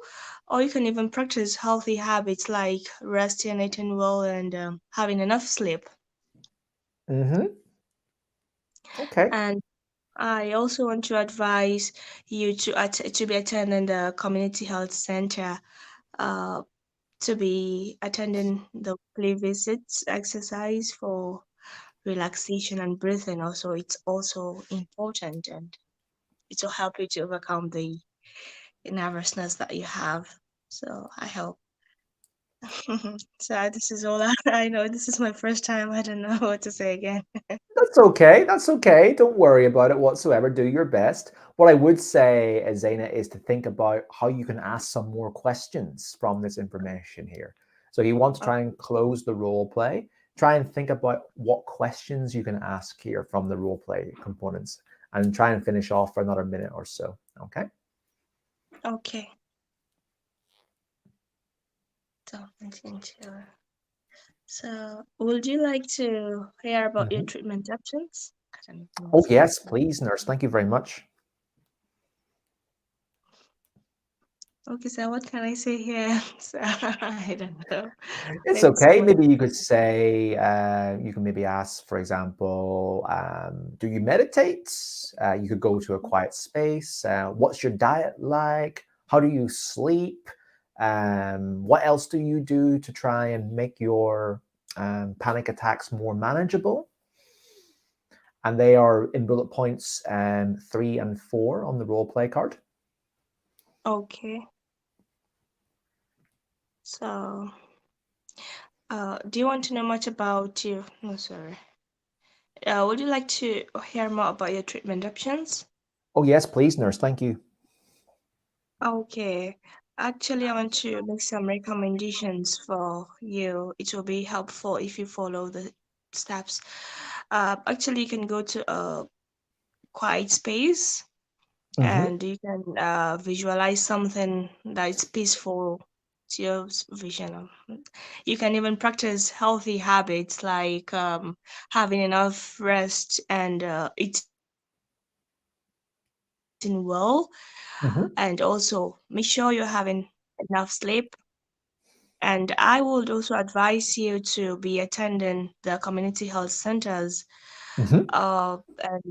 or you can even practice healthy habits like resting, eating well, and having enough sleep. Mhm. Okay. And I also want to advise you to be attending the community health center, uh, to be attending the play visits, exercise for relaxation and breathing. Also, it's also important, and it will help you to overcome the nervousness that you have. So I hope. So this is all I know. This is my first time. I don't know what to say again. That's okay. That's okay. Don't worry about it whatsoever. Do your best. What I would say, Zaina, is to think about how you can ask some more questions from this information here. So you want to Oh, try and close the role play. Try and think about what questions you can ask here from the role play components and try and finish off for another minute or so. Okay. okay. So, so would you like to hear about your Mhm. treatment options? Oh, yes, please, nurse. Thank you very much. Okay, so what can I say here? So, I don't know. It's Maybe okay. someone. Maybe you could say, you can maybe ask, for example, do you meditate? You could go to a quiet space. What's your diet like? How do you sleep? What else do you do to try and make your panic attacks more manageable? And they are in bullet points 3 and 4 on the role play card. Okay. So, do you want to know much about you? No, sorry. Would you like to hear more about your treatment options? Oh, yes, please, nurse. Thank you. Okay. Actually, I want to make some recommendations for you. It will be helpful if you follow the steps. Actually, you can go to a quiet space and you can visualize something that's peaceful to your vision. You can even practice healthy habits like having enough rest and eating well, and also make sure you're having enough sleep. And I would also advise you to be attending the community health centers, and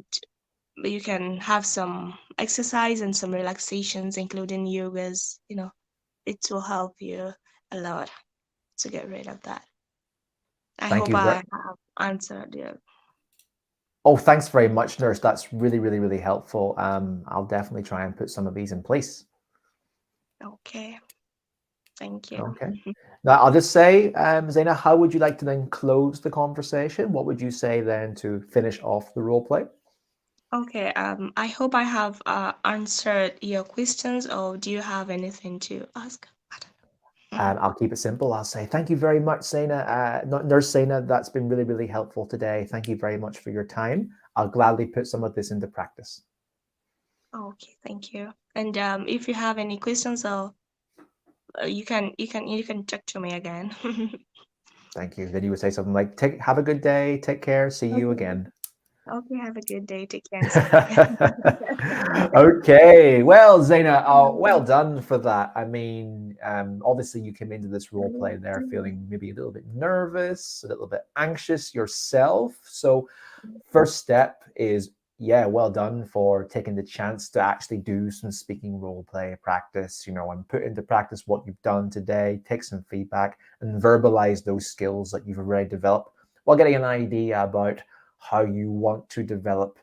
you can have some exercise and some relaxations, including yogas. It will help you a lot to get rid of that. I Thank hope you. I have answered you. Oh, thanks very much, nurse. That's really, really, really helpful. I'll definitely try and put some of these in place. Okay. Thank you. Okay. Now, I'll just say, Zaina, how would you like to then close the conversation? What would you say then to finish off the role play? Okay. I hope I have answered your questions, or do you have anything to ask? I don't know. I'll keep it simple. I'll say thank you very much, Zaina. Nurse Zaina, that's been really, really helpful today. Thank you very much for your time. I'll gladly put some of this into practice. Okay, thank you. And if you have any questions, or you can talk to me again. Thank you. Then you would say something like, have a good day, take care, see you Okay. again. Okay, have a good day. Take care and see you again. Okay, well, Zaina, well done for that. I mean, obviously you came into this role play there feeling maybe a little bit nervous, a little bit anxious yourself. So first step is, yeah, well done for taking the chance to actually do some speaking role play practice, and put into practice what you've done today, take some feedback and verbalize those skills that you've already developed while getting an idea about how you want to develop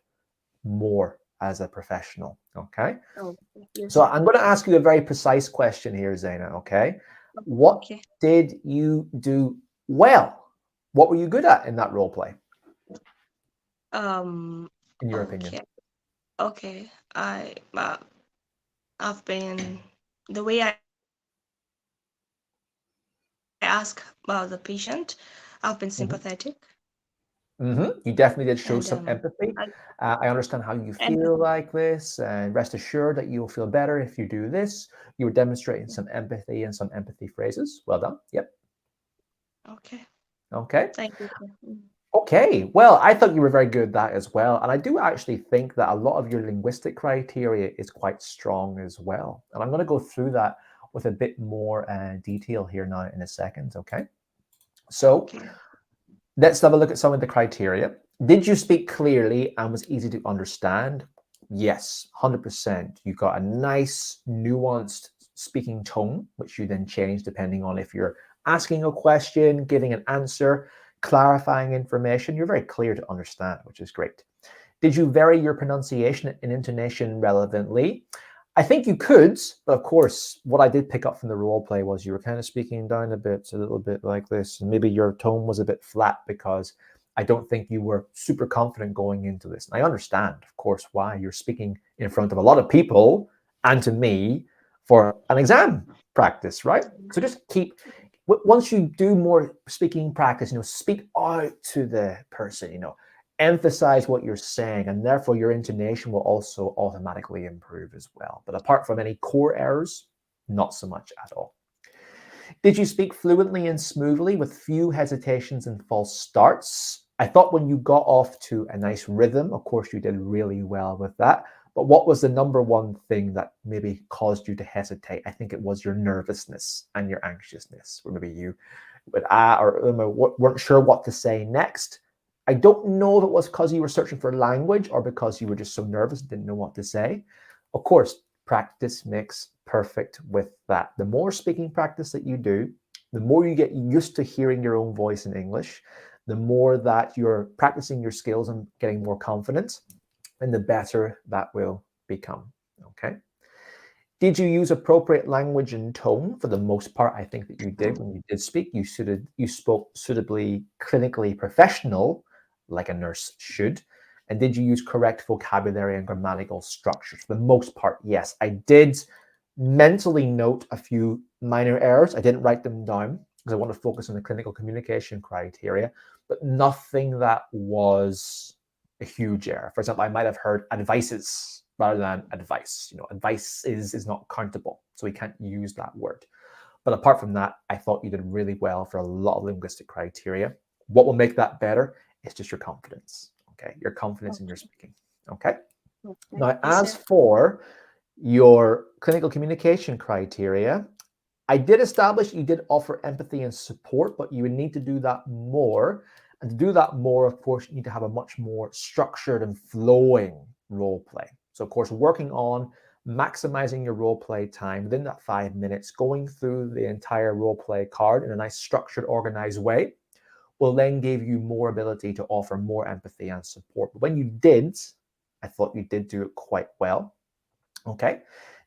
more as a professional. Okay. Oh, yes, So sir. I'm going to ask you a very precise question here, Zaina. Okay. What Okay. did you do well? What were you good at in that role play, Um. in your opinion? Okay. Okay. I've been the way I ask about the patient. I've been Mm-hmm. sympathetic You definitely did show and some empathy. I, I understand how you feel empathy. like this, and rest assured that you'll feel better if you do this. You were demonstrating some empathy and some empathy phrases. Well done. Yep. Okay. Okay. Thank you, sir. Okay, well, I thought you were very good at that as well. And I do actually think that a lot of your linguistic criteria is quite strong as well. And I'm going to go through that with a bit more detail here now in a second, okay? So Okay. let's have a look at some of the criteria. Did you speak clearly and was easy to understand? Yes, 100%. You've got a nice, nuanced speaking tone, which you then change depending on if you're asking a question, giving an answer, clarifying information. You're very clear to understand, which is great. Did you vary your pronunciation and intonation relevantly? I think you could, but of course, what I did pick up from the role play was you were kind of speaking down a little bit like this, and maybe your tone was a bit flat because I don't think you were super confident going into this. And I understand, of course, why you're speaking in front of a lot of people and to me for an exam practice, right? So just once you do more speaking practice, speak out to the person, emphasize what you're saying, and therefore your intonation will also automatically improve as well. But apart from any core errors, not so much at all. Did you speak fluently and smoothly with few hesitations and false starts? I thought when you got off to a nice rhythm, of course, you did really well with that. But what was the number one thing that maybe caused you to hesitate? I think it was your nervousness and your anxiousness, where maybe you would or weren't sure what to say next. I don't know if it was because you were searching for language or because you were just so nervous and didn't know what to say. Of course, practice makes perfect with that. The more speaking practice that you do, the more you get used to hearing your own voice in English, the more that you're practicing your skills and getting more confident, and the better that will become. Okay. Did you use appropriate language and tone? For the most part, I think that you did. When you did speak, you spoke suitably clinically professional, like a nurse should. And did you use correct vocabulary and grammatical structures? For the most part, yes. I did mentally note a few minor errors. I didn't write them down because I want to focus on the clinical communication criteria, but nothing that was a huge error. For example, I might have heard advices rather than advice. Advice is not countable, so we can't use that word. But apart from that, I thought you did really well for a lot of linguistic criteria. What will make that better is just your confidence. Okay, your confidence in your speaking. Okay. Now, as for your clinical communication criteria, I did establish you did offer empathy and support, but you would need to do that more. And to do that more, of course, you need to have a much more structured and flowing role play. So, of course, working on maximizing your role play time within that 5 minutes, going through the entire role play card in a nice structured, organized way will then give you more ability to offer more empathy and support. But when you did, I thought you did do it quite well. Okay.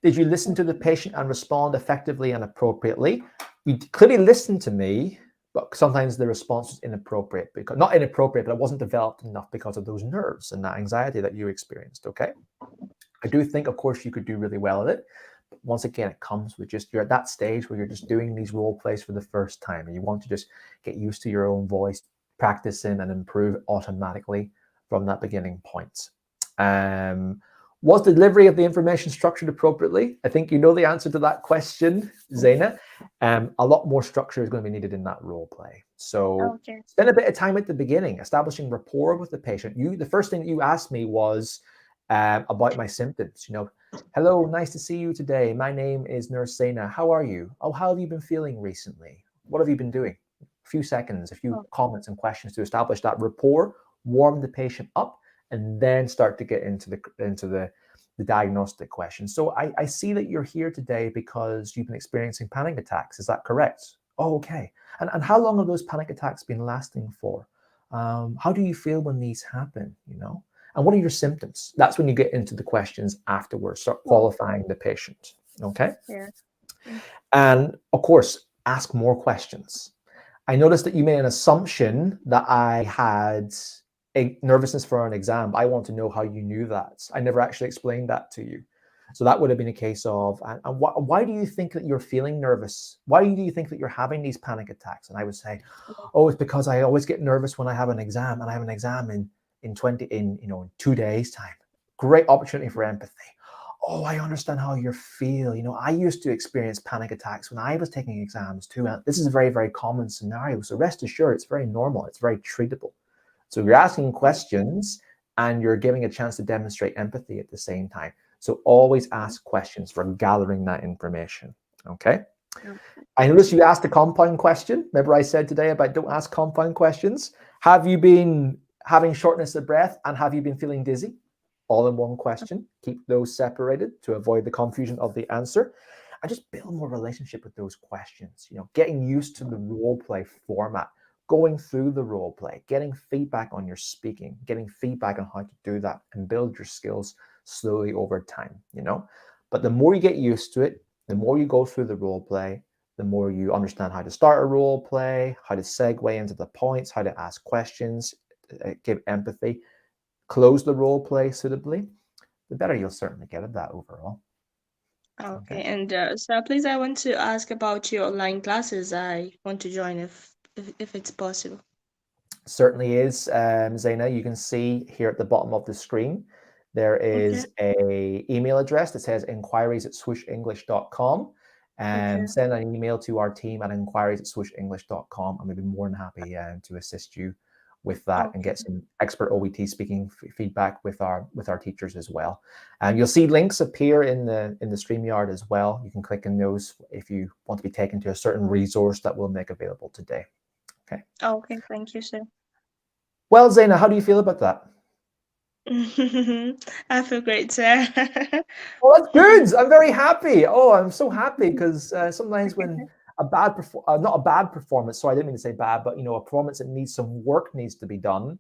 Did you listen to the patient and respond effectively and appropriately? You clearly listened to me, but sometimes the response was inappropriate, because not inappropriate, but it wasn't developed enough because of those nerves and that anxiety that you experienced. Okay. I do think, of course, you could do really well at it. But once again, it comes with you're at that stage where you're just doing these role plays for the first time, and you want to just get used to your own voice, practicing and improve automatically from that beginning point. Was delivery of the information structured appropriately? I think you know the answer to that question, Zaina. A lot more structure is going to be needed in that role play. So spend a bit of time at the beginning, establishing rapport with the patient. The first thing that you asked me was about my symptoms. Hello, nice to see you today. My name is Nurse Zaina. How are you? Oh, how have you been feeling recently? What have you been doing? A few seconds, a few comments and questions to establish that rapport, warm the patient up, and then start to get into the diagnostic questions. So I see that you're here today because you've been experiencing panic attacks. Is that correct? Oh, okay. And how long have those panic attacks been lasting for? How do you feel when these happen? And what are your symptoms? That's when you get into the questions afterwards, start qualifying the patient. Okay. Yeah. And of course, ask more questions. I noticed that you made an assumption that I had a nervousness for an exam. I want to know how you knew that. I never actually explained that to you. So that would have been a case of, and why do you think that you're feeling nervous? Why do you think that you're having these panic attacks? And I would say, oh, it's because I always get nervous when I have an exam, and I have an exam in 2 days time. Great opportunity for empathy. Oh, I understand how you feel. I used to experience panic attacks when I was taking exams too. And this is a very, very common scenario. So rest assured, it's very normal. It's very treatable. So you're asking questions and you're giving a chance to demonstrate empathy at the same time. So always ask questions for gathering that information. Okay. I noticed you asked a compound question. Remember I said today about don't ask compound questions. Have you been having shortness of breath and have you been feeling dizzy? All in one question. Keep those separated to avoid the confusion of the answer. And just build more relationship with those questions. Getting used to the role play format, going through the role play, getting feedback on your speaking, getting feedback on how to do that, and build your skills slowly over time. But the more you get used to it, the more you go through the role play, the more you understand how to start a role play, how to segue into the points, how to ask questions, give empathy, close the role play suitably, the better you'll certainly get at that overall. Okay. And so please, I want to ask about your online classes. I want to join if it's possible. Certainly is, Zaina. You can see here at the bottom of the screen, there is a email address that says inquiries@swooshenglish.com. Send an email to our team at inquiries@swooshenglish.com, and we'd be more than happy to assist you with that and get some expert OET speaking feedback with our teachers as well. And you'll see links appear in the StreamYard as well. You can click on those if you want to be taken to a certain resource that we'll make available today. Okay. Okay, thank you, sir. Well, Zaina, how do you feel about that? I feel great, sir. Well, that's good. I'm very happy. Oh, I'm so happy because sometimes when not a bad performance, sorry, I didn't mean to say bad, but a performance that needs some work needs to be done,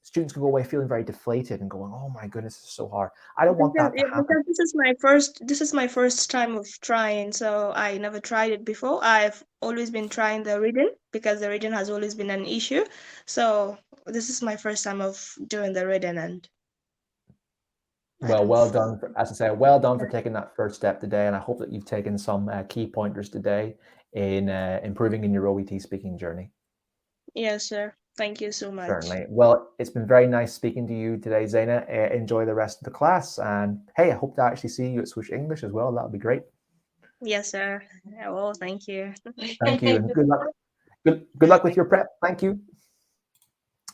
students can go away feeling very deflated and going, "Oh my goodness, this is so hard." I don't want that to happen. Because this is my first time of trying, so I never tried it before. I've always been trying the reading because the reading has always been an issue. So this is my first time of doing the reading, and well done, as I say, well done for taking that first step today, and I hope that you've taken some key pointers today in improving in your OET speaking journey. Yes, sir. Thank you so much. Certainly. Well, it's been very nice speaking to you today, Zaina. Enjoy the rest of the class, and hey, I hope to actually see you at Swoosh English as well. That would be great. Yes, sir. Well, thank you. Thank you, and good luck. Good luck with your prep. Thank you.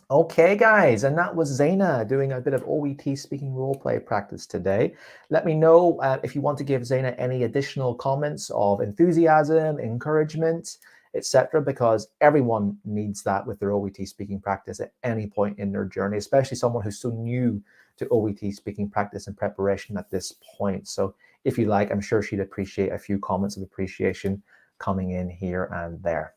Okay, guys, and that was Zaina doing a bit of OET speaking roleplay practice today. Let me know if you want to give Zaina any additional comments of enthusiasm, encouragement, etc., because everyone needs that with their OET speaking practice at any point in their journey, especially someone who's so new to OET speaking practice and preparation at this point. So if you like, I'm sure she'd appreciate a few comments of appreciation coming in here and there.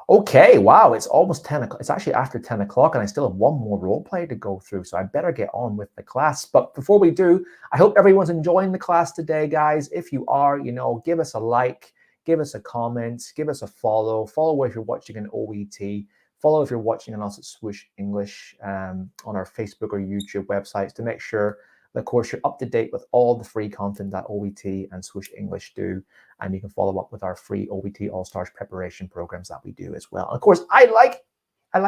Okay, wow, it's almost 10 o'clock. It's actually after 10 o'clock, and I still have one more role play to go through, so I better get on with the class. But before we do, I hope everyone's enjoying the class today, guys. If you are, give us a like, give us a comment, give us a follow. Follow if you're watching an OET. Follow if you're watching us at Swoosh English on our Facebook or YouTube websites to make sure, of course, you're up to date with all the free content that OET and Swoosh English do. And you can follow up with our free OET All-Stars preparation programs that we do as well. And of course, I like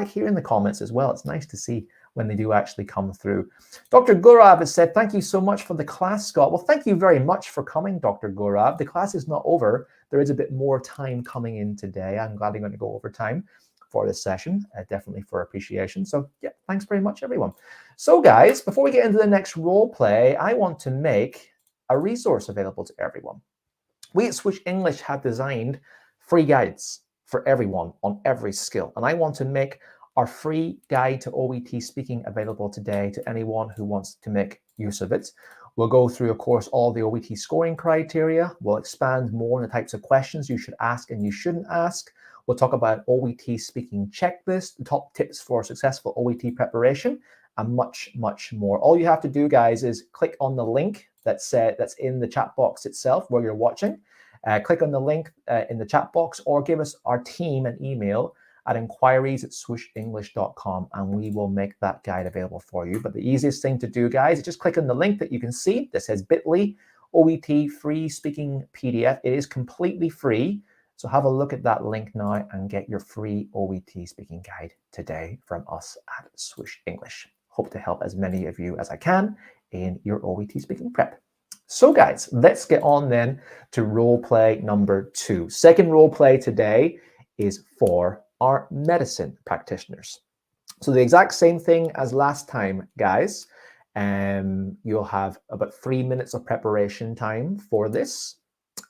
hearing the comments as well. It's nice to see when they do actually come through. Dr. Gaurav has said, thank you so much for the class, Scott. Well, thank you very much for coming, Dr. Gaurav. The class is not over. There is a bit more time coming in today. I'm glad you're going to go over time for this session, definitely for appreciation. So yeah, thanks very much, everyone. So guys, before we get into the next role play, I want to make a resource available to everyone. We at Swoosh English have designed free guides for everyone on every skill. And I want to make our free guide to OET speaking available today to anyone who wants to make use of it. We'll go through, of course, all the OET scoring criteria. We'll expand more on the types of questions you should ask and you shouldn't ask. We'll talk about OET speaking checklist, the top tips for successful OET preparation, and much, much more. All you have to do, guys, is click on the link that's in the chat box itself where you're watching. Click on the link in the chat box or give us our team an email at inquiries@swooshenglish.com and we will make that guide available for you. But the easiest thing to do, guys, is just click on the link that you can see that says bit.ly OET free speaking PDF. It is completely free. So have a look at that link now and get your free OET speaking guide today from us at Swoosh English. Hope to help as many of you as I can in your OET speaking prep. So guys, let's get on then to role play number 2. Second role play today is for our medicine practitioners. So the exact same thing as last time, guys. You'll have about 3 minutes of preparation time for this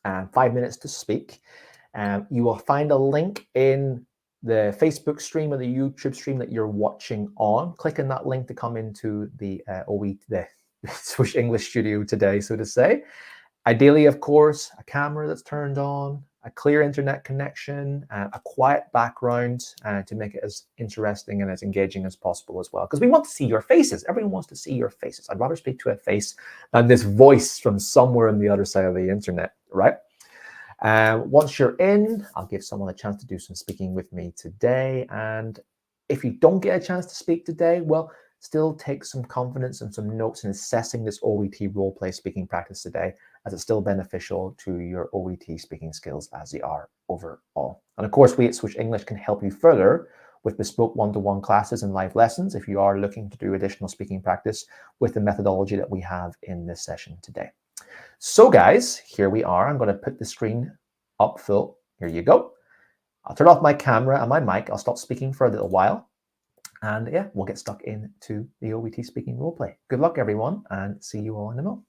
and 5 minutes to speak. You will find a link in the Facebook stream or the YouTube stream that you're watching on. Click on that link to come into the Swoosh English studio today, so to say. Ideally, of course, a camera that's turned on, a clear internet connection, a quiet background to make it as interesting and as engaging as possible as well. Because we want to see your faces. Everyone wants to see your faces. I'd rather speak to a face than this voice from somewhere on the other side of the internet, right? Once you're in, I'll give someone a chance to do some speaking with me today. And if you don't get a chance to speak today, well, still take some confidence and some notes in assessing this OET roleplay speaking practice today, as it's still beneficial to your OET speaking skills as they are overall. And of course, we at Swoosh English can help you further with bespoke one-to-one classes and live lessons if you are looking to do additional speaking practice with the methodology that we have in this session today. So guys, here we are. I'm going to put the screen up full. Here you go. I'll turn off my camera and my mic. I'll stop speaking for a little while. And yeah, we'll get stuck into the OET speaking roleplay. Good luck, everyone, and see you all in a moment.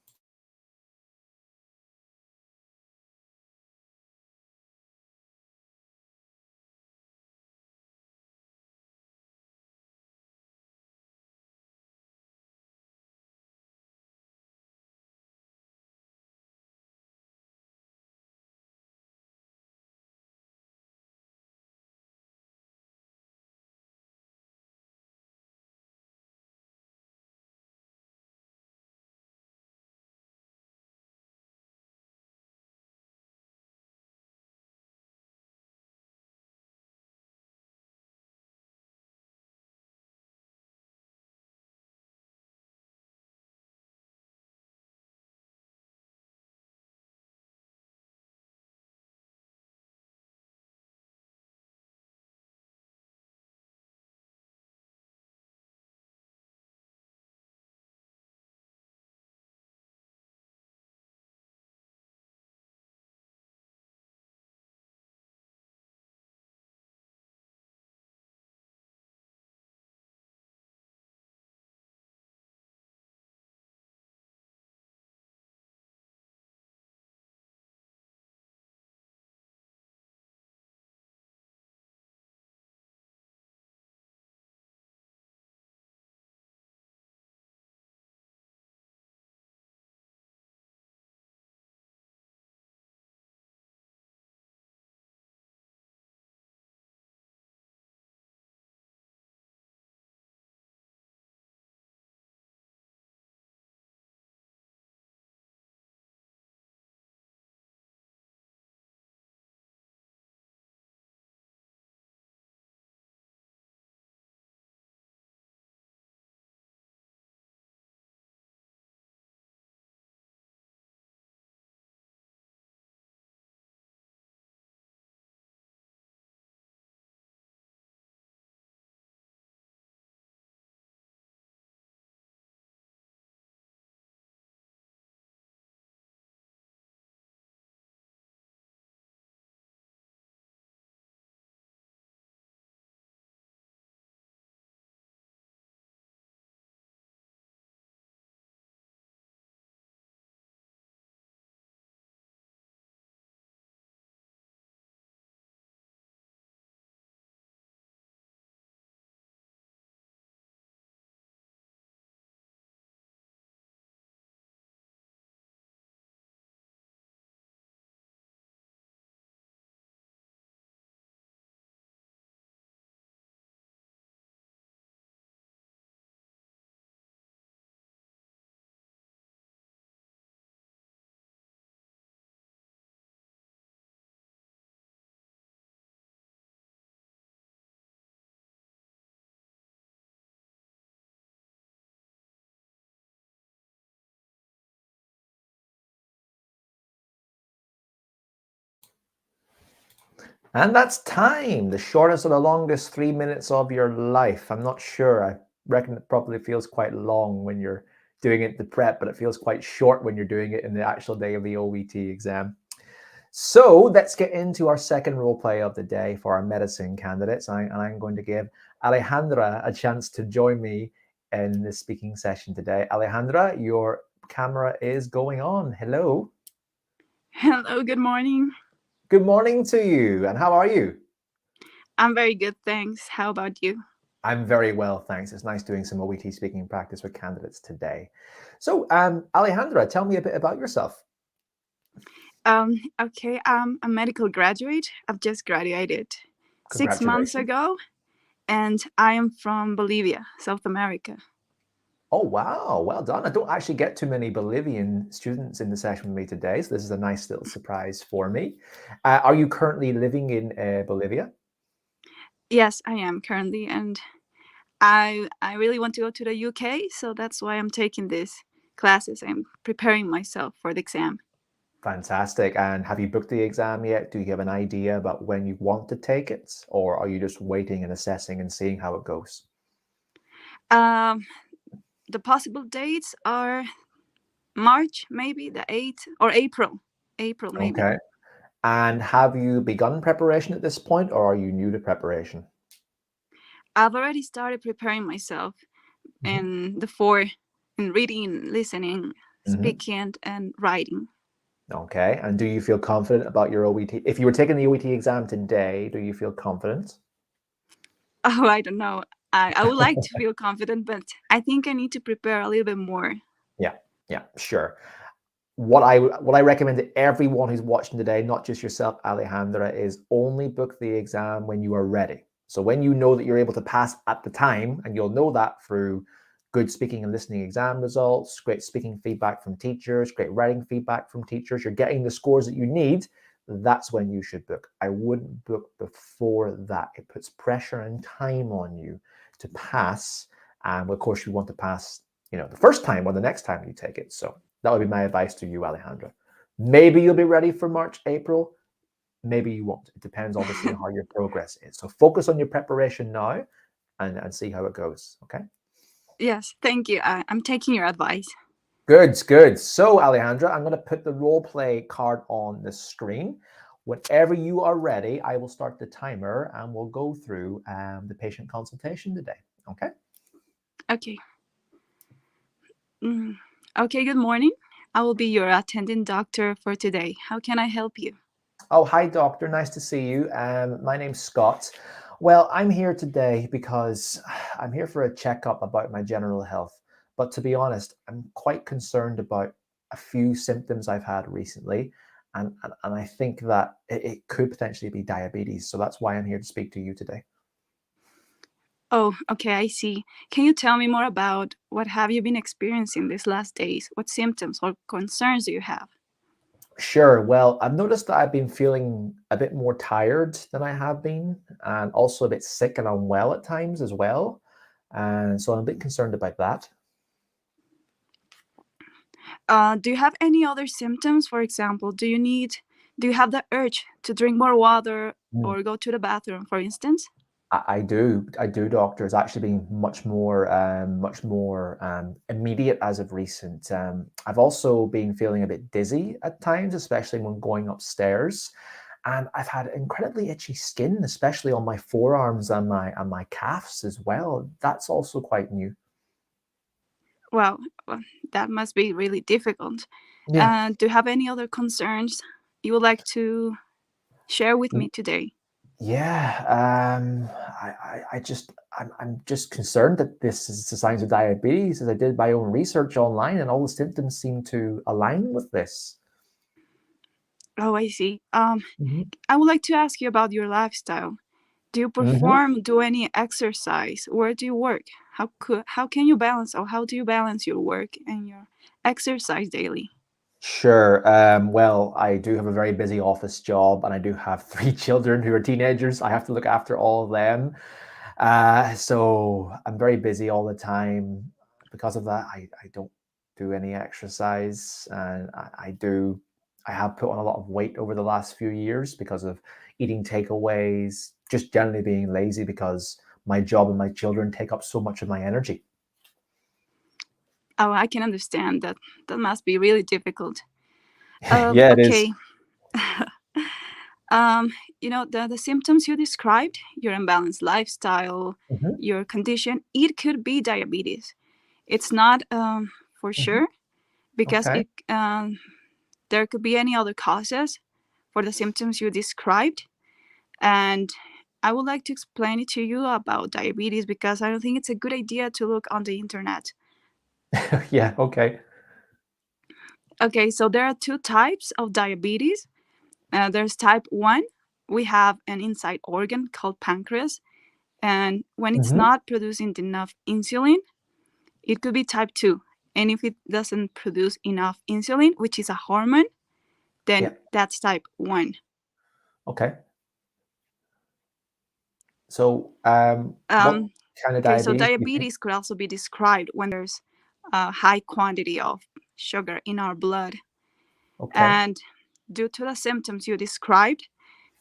And that's time, the shortest or the longest 3 minutes of your life. I'm not sure. I reckon it probably feels quite long when you're doing it the prep, but it feels quite short when you're doing it in the actual day of the OET exam. So let's get into our second role play of the day for our medicine candidates. And I'm going to give Alejandra a chance to join me in this speaking session today. Alejandra, your camera is going on. Hello. Hello, good morning. Good morning to you. And how are you? I'm very good, thanks. How about you? I'm very well, thanks. It's nice doing some OET speaking practice with candidates today. So, Alejandra, tell me a bit about yourself. Okay, I'm a medical graduate. I've just graduated 6 months Congratulations. ago, and I am from Bolivia, South America. Oh, wow. Well done. I don't actually get too many Bolivian students in the session with me today, so this is a nice little surprise for me. Are you currently living in Bolivia? Yes, I am currently, and I really want to go to the UK, so that's why I'm taking these classes. I'm preparing myself for the exam. Fantastic. And have you booked the exam yet? Do you have an idea about when you want to take it? Or are you just waiting and assessing and seeing how it goes? The possible dates are March, maybe the 8th, or April. April, maybe. Okay. And have you begun preparation at this point, or are you new to preparation? I've already started preparing myself in reading, listening, speaking, and writing. Okay. And do you feel confident about your OET? If you were taking the OET exam today, do you feel confident? Oh, I don't know. I would like to feel confident, but I think I need to prepare a little bit more. Yeah, sure. What I recommend to everyone who's watching today, not just yourself, Alejandra, is only book the exam when you are ready. So when you know that you're able to pass at the time, and you'll know that through good speaking and listening exam results, great speaking feedback from teachers, great writing feedback from teachers, you're getting the scores that you need, that's when you should book. I wouldn't book before that. It puts pressure and time on you to pass. And of course, you want to pass, the first time or the next time you take it. So that would be my advice to you, Alejandra. Maybe you'll be ready for March, April. Maybe you won't. It depends, obviously, on how your progress is. So focus on your preparation now and see how it goes, okay? Yes, thank you. I'm taking your advice. Good, good. So, Alejandra, I'm going to put the role play card on the screen. Whenever you are ready, I will start the timer and we'll go through the patient consultation today, okay? Okay. Okay, good morning. I will be your attending doctor for today. How can I help you? Oh, hi, doctor. Nice to see you. My name's Scott. Well, I'm here today because I'm here for a checkup about my general health. But to be honest, I'm quite concerned about a few symptoms I've had recently. And I think that it could potentially be diabetes. So that's why I'm here to speak to you today. Oh, okay, I see. Can you tell me more about what have you been experiencing these last days? What symptoms or concerns do you have? Sure. Well, I've noticed that I've been feeling a bit more tired than I have been, and also a bit sick and unwell at times as well. And so I'm a bit concerned about that. Do you have any other symptoms? For example, do you have the urge to drink more water or go to the bathroom, for instance? I do, doctor. It's actually been much more immediate as of recent. I've also been feeling a bit dizzy at times, especially when going upstairs, and I've had incredibly itchy skin, especially on my forearms and my calves as well. That's also quite new. Well, that must be really difficult. Yeah. Do you have any other concerns you would like to share with me today? Yeah, I'm just concerned that this is the signs of diabetes, as I did my own research online, and all the symptoms seem to align with this. Oh, I see. I would like to ask you about your lifestyle. Do you Mm-hmm. do any exercise? Where do you work? How can you balance, or how do you balance your work and your exercise daily? Sure. Well, I do have a very busy office job, and I do have three children who are teenagers. I have to look after all of them. So I'm very busy all the time. Because of that, I don't do any exercise, and I have put on a lot of weight over the last few years because of eating takeaways, just generally being lazy because my job and my children take up so much of my energy. Oh, I can understand that. That must be really difficult. Yeah, it is. Okay. The symptoms you described, your imbalanced lifestyle, Mhm. your condition, it could be diabetes. It's not for Mhm. sure, because Okay. there could be any other causes for the symptoms you described. And I would like to explain it to you about diabetes, because I don't think it's a good idea to look on the internet. Yeah, okay. Okay, so there are two types of diabetes. There's type 1. We have an inside organ called pancreas, and when it's Mhm. not producing enough insulin, it could be type 2. And if it doesn't produce enough insulin, which is a hormone, then Yeah. that's type 1. Okay. So, what Um, kind of okay, so diabetes do you think? diabetes could also be described when there's a high quantity of sugar in our blood. Okay. And due to the symptoms you described,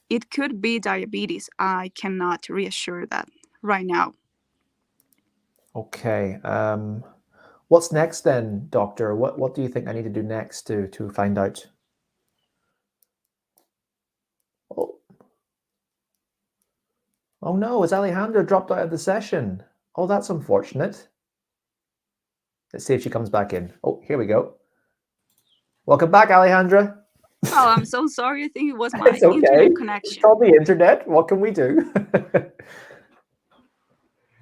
it could be diabetes. I cannot reassure that right now. Okay. What's next then, doctor? What do you think I need to do next to find out? Oh, Oh no, has Alejandra dropped out of the session? Oh, that's unfortunate. Let's see if she comes back in. Oh, here we go. Welcome back, Alejandra. Oh, I'm so sorry. I think it was my It's okay. internet It's connection. called the internet. What can we do?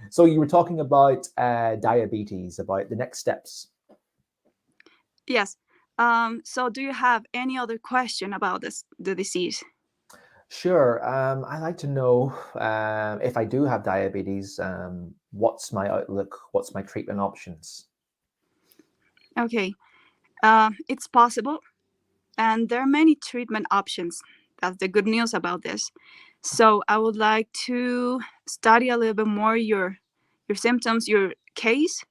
So you were talking about diabetes, about the next steps. Yes. So do you have any other question about the disease? Sure. I'd like to know if I do have diabetes, what's my outlook? What's my treatment options? Okay. It's possible, and there are many treatment options. That's the good news about this. So I would like to study a little bit more your symptoms, your case,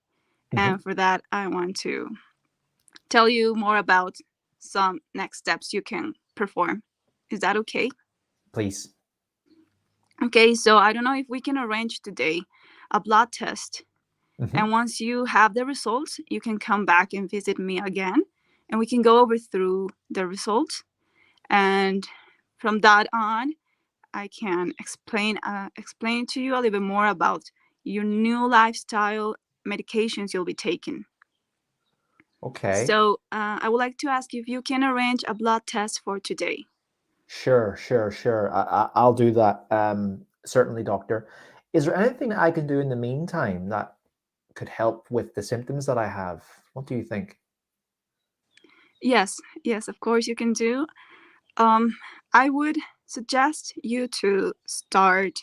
and for that I want to tell you more about some next steps you can perform. Is that okay? Please. Okay, so I don't know if we can arrange today a blood test. And once you have the results, you can come back and visit me again, and we can go over through the results. And from that on, I can explain to you a little bit more about your new lifestyle medications you'll be taking. Okay. So I would like to ask you if you can arrange a blood test for today. Sure. I'll do that. Certainly, doctor. Is there anything that I can do in the meantime that could help with the symptoms that I have? What do you think? Yes, of course you can do. I would suggest you to start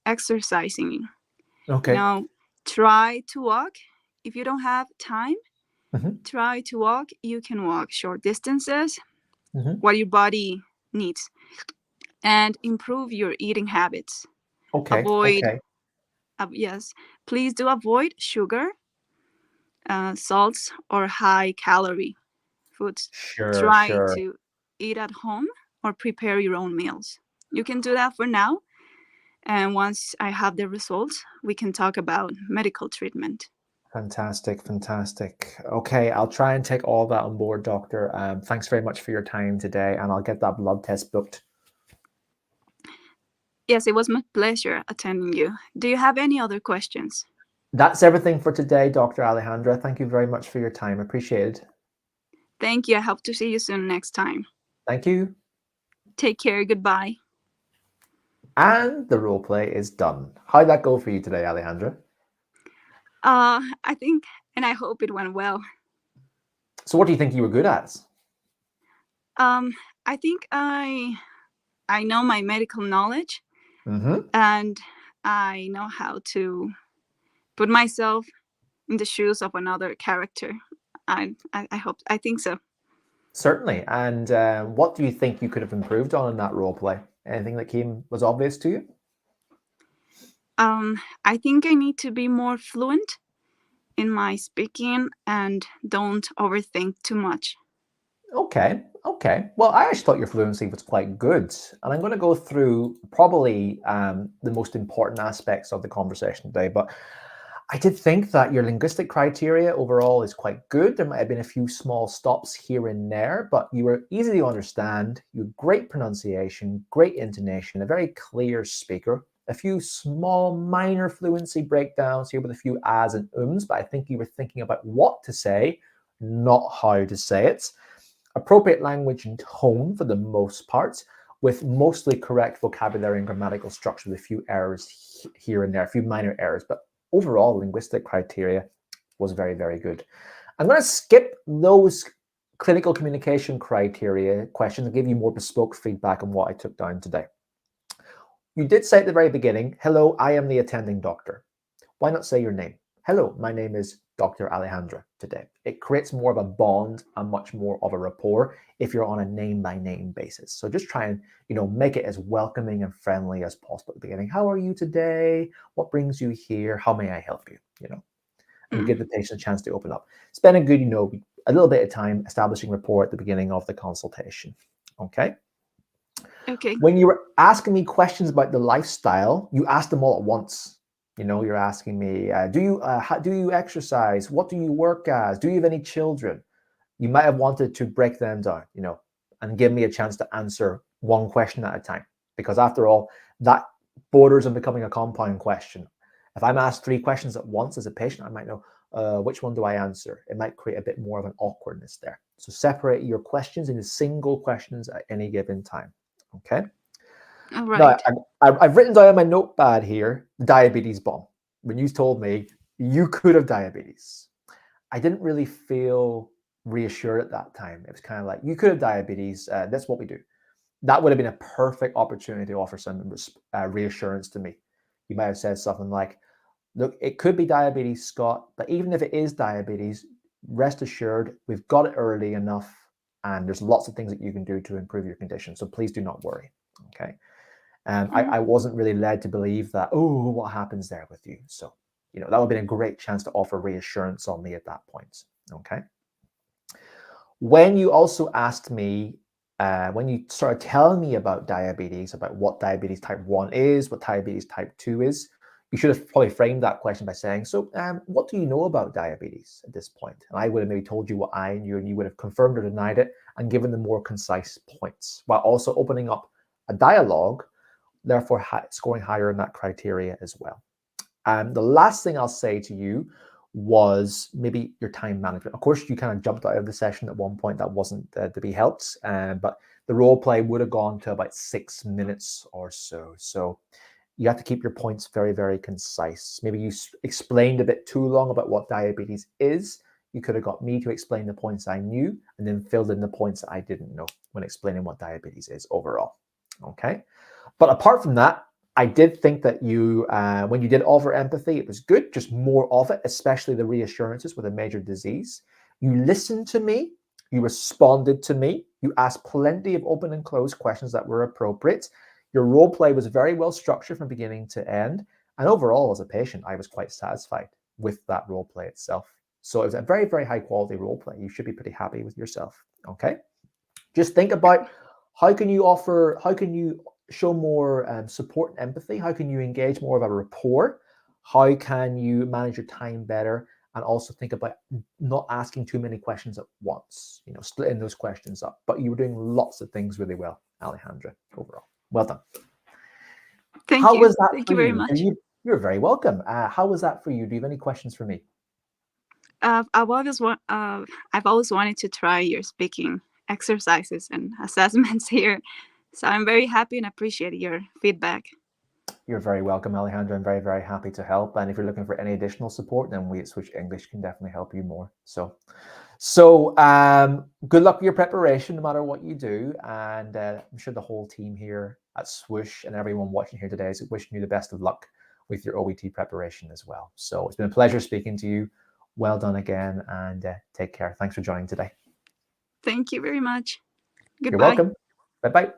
exercising. Okay. Try to walk. If you don't have time, try to walk. You can walk short distances, what your body needs, and improve your eating habits. Okay. Yes, please do avoid sugar, salts, or high calorie foods. Try Sure. to eat at home or prepare your own meals. You can do that for now. And once I have the results, we can talk about medical treatment. Fantastic. Okay, I'll try and take all that on board, doctor. Thanks very much for your time today, and I'll get that blood test booked. Yes, it was my pleasure attending you. Do you have any other questions? That's everything for today, Dr. Alejandra. Thank you very much for your time. Appreciate it. Thank you. I hope to see you soon next time. Thank you. Take care. Goodbye. And the role play is done. How'd that go for you today, Alejandra? I think, and I hope it went well. So what do you think you were good at? I think I know my medical knowledge, and I know how to put myself in the shoes of another character. I think so. Certainly. And what do you think you could have improved on in that role play? Anything that was obvious to you? I think I need to be more fluent in my speaking and don't overthink too much. Okay. Well, I actually thought your fluency was quite good. And I'm going to go through probably the most important aspects of the conversation today. But I did think that your linguistic criteria overall is quite good. There might have been a few small stops here and there, but you were easy to understand. You had great pronunciation, great intonation, a very clear speaker. A few small minor fluency breakdowns here with a few ahs and ums, but I think you were thinking about what to say, not how to say it. Appropriate language and tone for the most part, with mostly correct vocabulary and grammatical structure with a few errors here and there, a few minor errors, but overall linguistic criteria was very, very good. I'm going to skip those clinical communication criteria questions and give you more bespoke feedback on what I took down today. You did say at the very beginning, hello, I am the attending doctor. Why not say your name? Hello, my name is Dr. Alejandra today. It creates more of a bond and much more of a rapport if you're on a name-by-name basis. So just try and, make it as welcoming and friendly as possible at the beginning. How are you today? What brings you here? How may I help you? And give the patient a chance to open up. Spend a good, a little bit of time establishing rapport at the beginning of the consultation. Okay? Okay. When you were asking me questions about the lifestyle, you asked them all at once. You're asking me, do you exercise? What do you work as? Do you have any children? You might have wanted to break them down, and give me a chance to answer one question at a time. Because after all, that borders on becoming a compound question. If I'm asked 3 questions at once as a patient, I might know which one do I answer. It might create a bit more of an awkwardness there. So separate your questions into single questions at any given time. Okay. All right. Now, I've written down on my notepad here, diabetes bomb. When you told me you could have diabetes, I didn't really feel reassured at that time. It was kind of like, you could have diabetes. That's what we do. That would have been a perfect opportunity to offer some reassurance to me. You might have said something like, look, it could be diabetes, Scott, but even if it is diabetes, rest assured, we've got it early enough, and there's lots of things that you can do to improve your condition. So please do not worry. Okay. I wasn't really led to believe that, oh, what happens there with you? So, that would have been a great chance to offer reassurance on me at that point. Okay. When you also asked me, when you started telling me about diabetes, about what diabetes type 1 is, what diabetes type 2 is, you should have probably framed that question by saying, so what do you know about diabetes at this point? And I would have maybe told you what I knew, and you would have confirmed or denied it and given them more concise points, while also opening up a dialogue, therefore scoring higher in that criteria as well. The last thing I'll say to you was maybe your time management. Of course, you kind of jumped out of the session at one point. That wasn't to be helped, but the role play would have gone to about 6 minutes or so. So you have to keep your points very, very concise. Maybe you explained a bit too long about what diabetes is. You could have got me to explain the points I knew and then filled in the points that I didn't know when explaining what diabetes is overall. Okay. But apart from that, I did think that you, when you did offer empathy, it was good, just more of it, especially the reassurances with a major disease. You listened to me, you responded to me, you asked plenty of open and closed questions that were appropriate. Your role play was very well structured from beginning to end. And overall, as a patient, I was quite satisfied with that role play itself. So it was a very, very high quality role play. You should be pretty happy with yourself. Okay. Just think about how can you show more support and empathy? How can you engage more of a rapport? How can you manage your time better? And also think about not asking too many questions at once, splitting those questions up. But you were doing lots of things really well, Alejandra, overall. Well done. Thank How you. was that Thank for you very you? much. You're very welcome. How was that for you? Do you have any questions for me? I've always wanted to try your speaking exercises and assessments here. So I'm very happy and appreciate your feedback. You're very welcome, Alejandra. I'm very, very happy to help. And if you're looking for any additional support, then we at Swoosh English can definitely help you more. So good luck with your preparation, no matter what you do. And I'm sure the whole team here at Swoosh and everyone watching here today is wishing you the best of luck with your OET preparation as well. So it's been a pleasure speaking to you. Well done again, and take care. Thanks for joining today. Thank you very much. Goodbye. You're welcome. Bye-bye.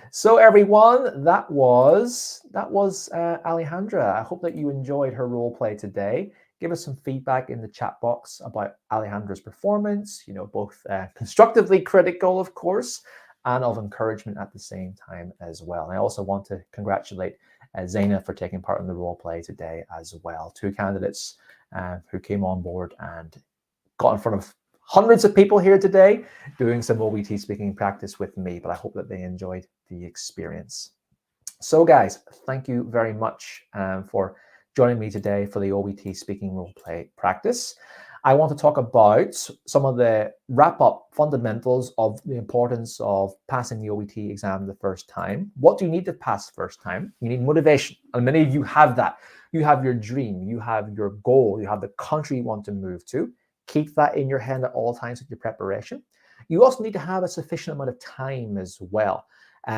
So everyone, that was Alejandra. I hope that you enjoyed her role play today. Give us some feedback in the chat box about Alejandra's performance, both constructively critical, of course, and of encouragement at the same time as well. And I also want to congratulate Zaina for taking part in the role play today as well. 2 candidates who came on board and got in front of hundreds of people here today doing some OET speaking practice with me, but I hope that they enjoyed the experience. So guys, thank you very much for joining me today for the OET speaking role play practice. I want to talk about some of the wrap-up fundamentals of the importance of passing the OET exam the first time. What do you need to pass first time? You need motivation. And many of you have that. You have your dream, you have your goal, you have the country you want to move to. Keep that in your head at all times with your preparation. You also need to have a sufficient amount of time as well.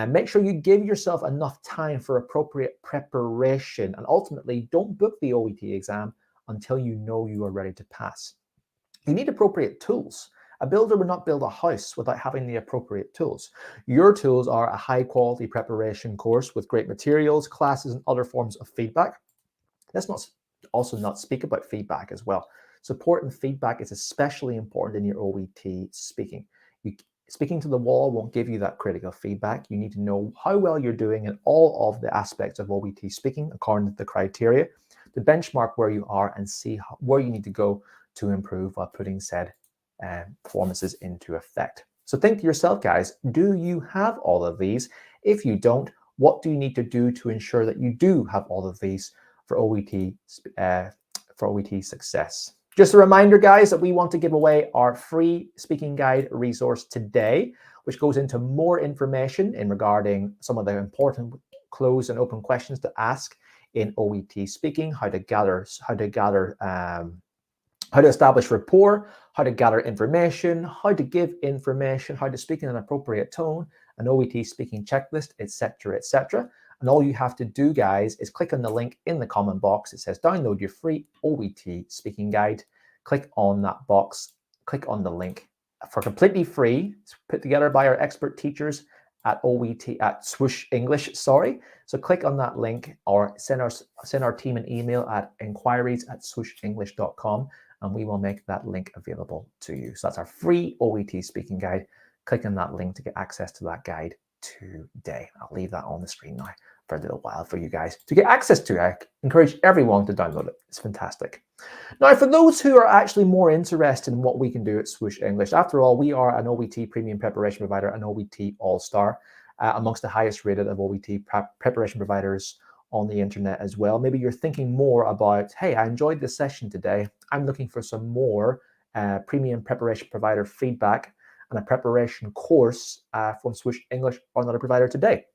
Make sure you give yourself enough time for appropriate preparation. And ultimately, don't book the OET exam until you know you are ready to pass. You need appropriate tools. A builder would not build a house without having the appropriate tools. Your tools are a high quality preparation course with great materials, classes, and other forms of feedback. Let's also not speak about feedback as well. Support and feedback is especially important in your OET speaking. Speaking to the wall won't give you that critical feedback. You need to know how well you're doing in all of the aspects of OET speaking according to the criteria to benchmark where you are and see where you need to go to improve while putting said performances into effect. So think to yourself, guys, do you have all of these? If you don't, What do you need to do to ensure that you do have all of these for OET success? Just a reminder, guys, that we want to give away our free speaking guide resource today, which goes into more information in regarding some of the important closed and open questions to ask in OET speaking, how to establish rapport, how to gather information, how to give information, how to speak in an appropriate tone, an OET speaking checklist, etc., etc. And all you have to do, guys, is click on the link in the comment box. It says download your free OET speaking guide. Click on that box, click on the link for completely free. It's put together by our expert teachers at Swoosh English, sorry. So click on that link or send our team an email at inquiries@swooshenglish.com and we will make that link available to you. So that's our free OET speaking guide. Click on that link to get access to that guide today. I'll leave that on the screen now for a little while for you guys to get access to. I encourage everyone to download it. It's fantastic. Now, for those who are actually more interested in what we can do at Swoosh English, after all, we are an OET premium preparation provider, an OET all-star, amongst the highest rated of OET preparation providers on the internet as well. Maybe you're thinking more about, hey, I enjoyed this session today. I'm looking for some more premium preparation provider feedback and a preparation course from Swoosh English or another provider today.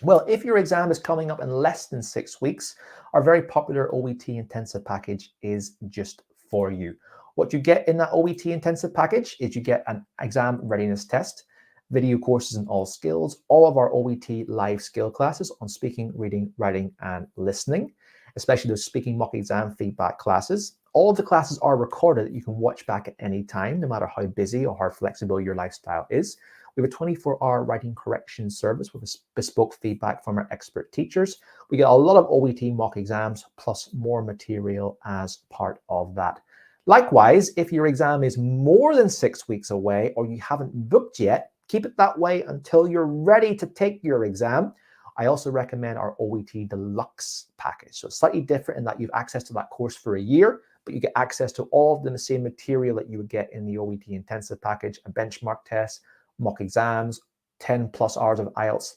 Well, if your exam is coming up in less than 6 weeks, our very popular OET intensive package is just for you. What you get in that OET intensive package is you get an exam readiness test, video courses in all skills, all of our OET live skill classes on speaking, reading, writing, and listening, especially those speaking mock exam feedback classes. All of the classes are recorded that you can watch back at any time, no matter how busy or how flexible your lifestyle is. We have a 24-hour writing correction service with bespoke feedback from our expert teachers. We get a lot of OET mock exams plus more material as part of that. Likewise, if your exam is more than 6 weeks away or you haven't booked yet, keep it that way until you're ready to take your exam. I also recommend our Oet Deluxe Package. So it's slightly different in that you have access to that course for a year, but you get access to all of the same material that you would get in the OET Intensive Package, a benchmark test, mock exams, 10 plus hours of IELTS,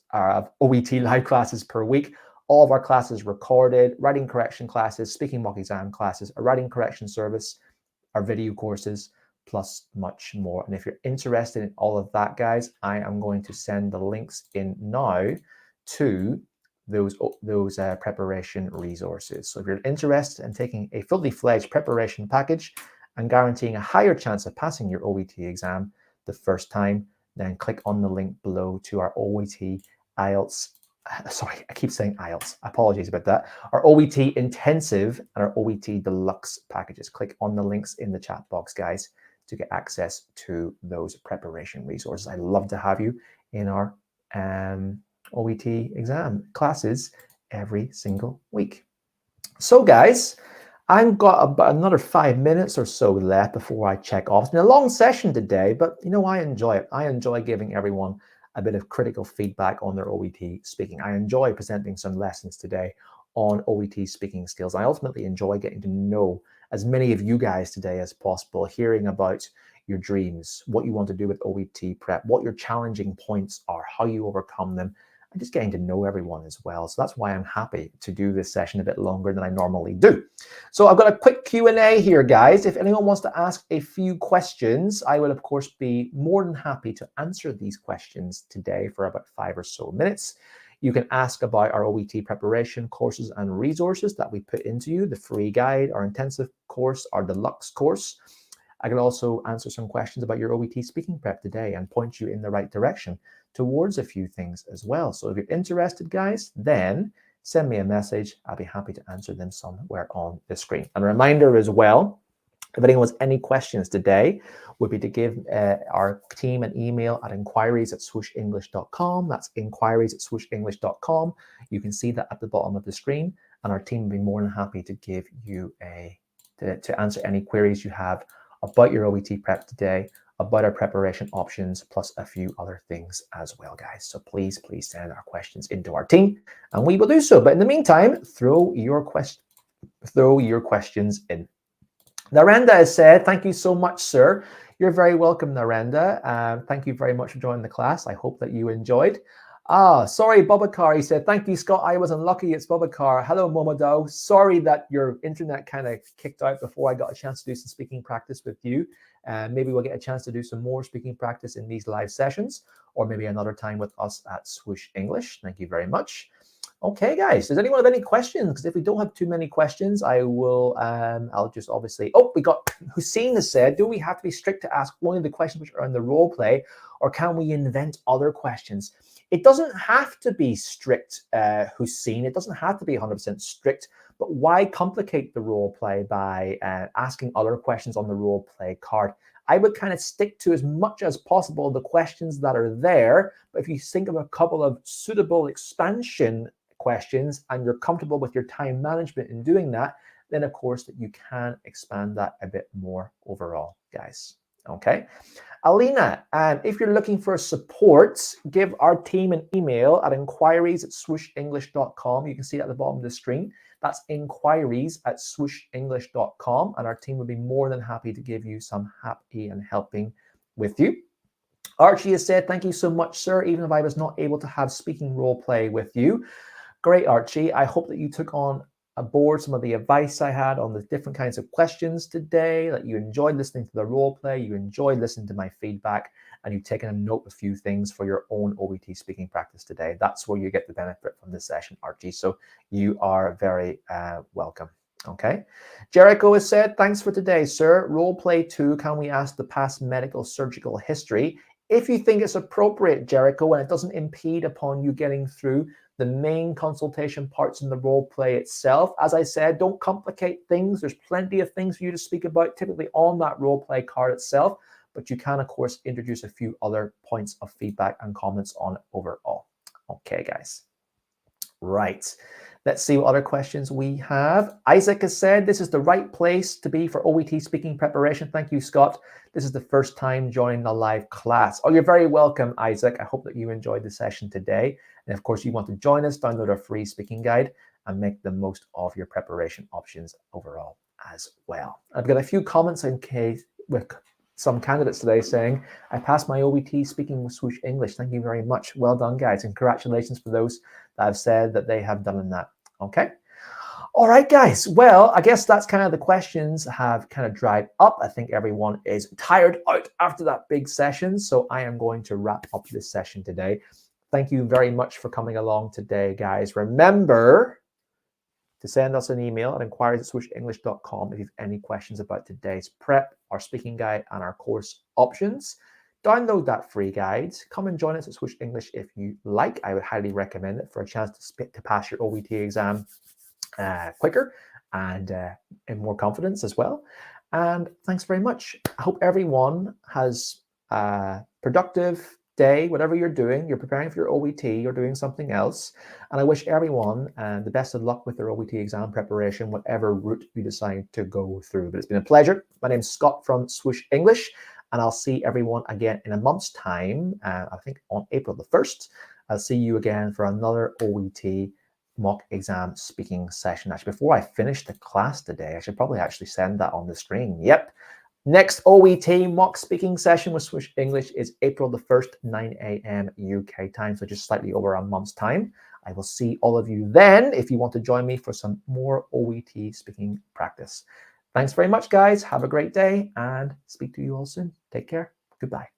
OET live classes per week, all of our classes recorded, writing correction classes, speaking mock exam classes, a writing correction service, our video courses, plus much more. And if you're interested in all of that, guys, I am going to send the links in now to those preparation resources. So if you're interested in taking a fully fledged preparation package and guaranteeing a higher chance of passing your OET exam the first time, then click on the link below to our OET IELTS. Sorry, I keep saying IELTS. Apologies about that. Our OET Intensive and our OET Deluxe packages. Click on the links in the chat box, guys, to get access to those preparation resources. I'd love to have you in our OET exam classes every single week. So, guys, I've got about another 5 minutes or so left before I check off. It's been a long session today, but you know, I enjoy it. I enjoy giving everyone a bit of critical feedback on their OET speaking. I enjoy presenting some lessons today on OET speaking skills. I ultimately enjoy getting to know as many of you guys today as possible, hearing about your dreams, what you want to do with OET prep, what your challenging points are, how you overcome them, and just getting to know everyone as well. So that's why I'm happy to do this session a bit longer than I normally do. So I've got a quick Q&A here, guys. If anyone wants to ask a few questions, I will, of course, be more than happy to answer these questions today for about 5 or so minutes. You can ask about our OET preparation courses and resources that we put into you, the free guide, our intensive course, our deluxe course. I can also answer some questions about your OET speaking prep today and point you in the right direction towards a few things as well. So if you're interested, guys, then send me a message. I'll be happy to answer them somewhere on the screen. And a reminder as well, if anyone has any questions today, would be to give our team an email at inquiries@swooshenglish.com. That's inquiries@swooshenglish.com. You can see that at the bottom of the screen, and our team will be more than happy to give you to answer any queries you have about your OET prep today, about our preparation options, plus a few other things as well, guys. So please send our questions into our team, and we will do so. But in the meantime, throw your questions in. Narendra has said, thank you so much, sir. You're very welcome, Narendra. Thank you very much for joining the class. I hope that you enjoyed. Sorry, Bobakar. He said, thank you, Scott. I was unlucky. It's Bobakar. Hello, Momodo. Sorry that your internet kind of kicked out before I got a chance to do some speaking practice with you. Maybe we'll get a chance to do some more speaking practice in these live sessions, or maybe another time with us at Swoosh English. Thank you very much. Okay, guys, does anyone have any questions? Because if we don't have too many questions, I will, I'll just obviously, we got Hussein has said, do we have to be strict to ask only the questions which are in the role play, or can we invent other questions? It doesn't have to be strict, Hussein. It doesn't have to be 100% strict, but why complicate the role play by asking other questions on the role play card? I would kind of stick to as much as possible the questions that are there, but if you think of a couple of suitable expansion questions and you're comfortable with your time management in doing that, then of course that you can expand that a bit more overall, guys. Okay. Alina, if you're looking for support, give our team an email at inquiries@swooshenglish.com. You can see it at the bottom of the screen. That's inquiries@swooshenglish.com, and our team would be more than happy to give you some happy and helping with you. Archie has said, thank you so much, sir, even if I was not able to have speaking role play with you. Great, Archie. I hope that you took on aboard some of the advice I had on the different kinds of questions today, that you enjoyed listening to the role play, you enjoyed listening to my feedback, and you've taken a note of a few things for your own OET speaking practice today. That's where you get the benefit from this session, Archie. So you are very welcome. Okay. Jericho has said, thanks for today, sir. Role play 2, can we ask the past medical surgical history? If you think it's appropriate, Jericho, and it doesn't impede upon you getting through the main consultation parts in the role play itself. As I said, don't complicate things. There's plenty of things for you to speak about, typically on that role play card itself, but you can, of course, introduce a few other points of feedback and comments on it overall. Okay, guys. Right. Let's see what other questions we have. Isaac has said, this is the right place to be for OET speaking preparation. Thank you, Scott. This is the first time joining the live class. Oh, you're very welcome, Isaac. I hope that you enjoyed the session today. And of course, you want to join us, download our free speaking guide and make the most of your preparation options overall as well. I've got a few comments in case with some candidates today saying, I passed my OET speaking with Swoosh English. Thank you very much. Well done, guys. And congratulations for those that have said that they have done that. Okay. All right, guys. Well, I guess that's kind of the questions have kind of dried up. I think everyone is tired out after that big session. So I am going to wrap up this session today. Thank you very much for coming along today, guys. Remember to send us an email at inquiries@swooshenglish.com if you have any questions about today's prep, our speaking guide, and our course options. Download that free guide. Come and join us at Swoosh English if you like. I would highly recommend it for a chance to pass your OET exam quicker and in more confidence as well. And thanks very much. I hope everyone has a productive day, whatever you're doing. You're preparing for your OET, you're doing something else. And I wish everyone the best of luck with their OET exam preparation, whatever route you decide to go through. But it's been a pleasure. My name's Scott from Swoosh English, and I'll see everyone again in a month's time. I think on April the 1st, I'll see you again for another OET mock exam speaking session. Actually, before I finish the class today, I should probably actually send that on the screen. Yep. Next OET mock speaking session with Swoosh English is April the 1st, 9 a.m. UK time, so just slightly over a month's time. I will see all of you then if you want to join me for some more OET speaking practice. Thanks very much, guys. Have a great day and speak to you all soon. Take care. Goodbye.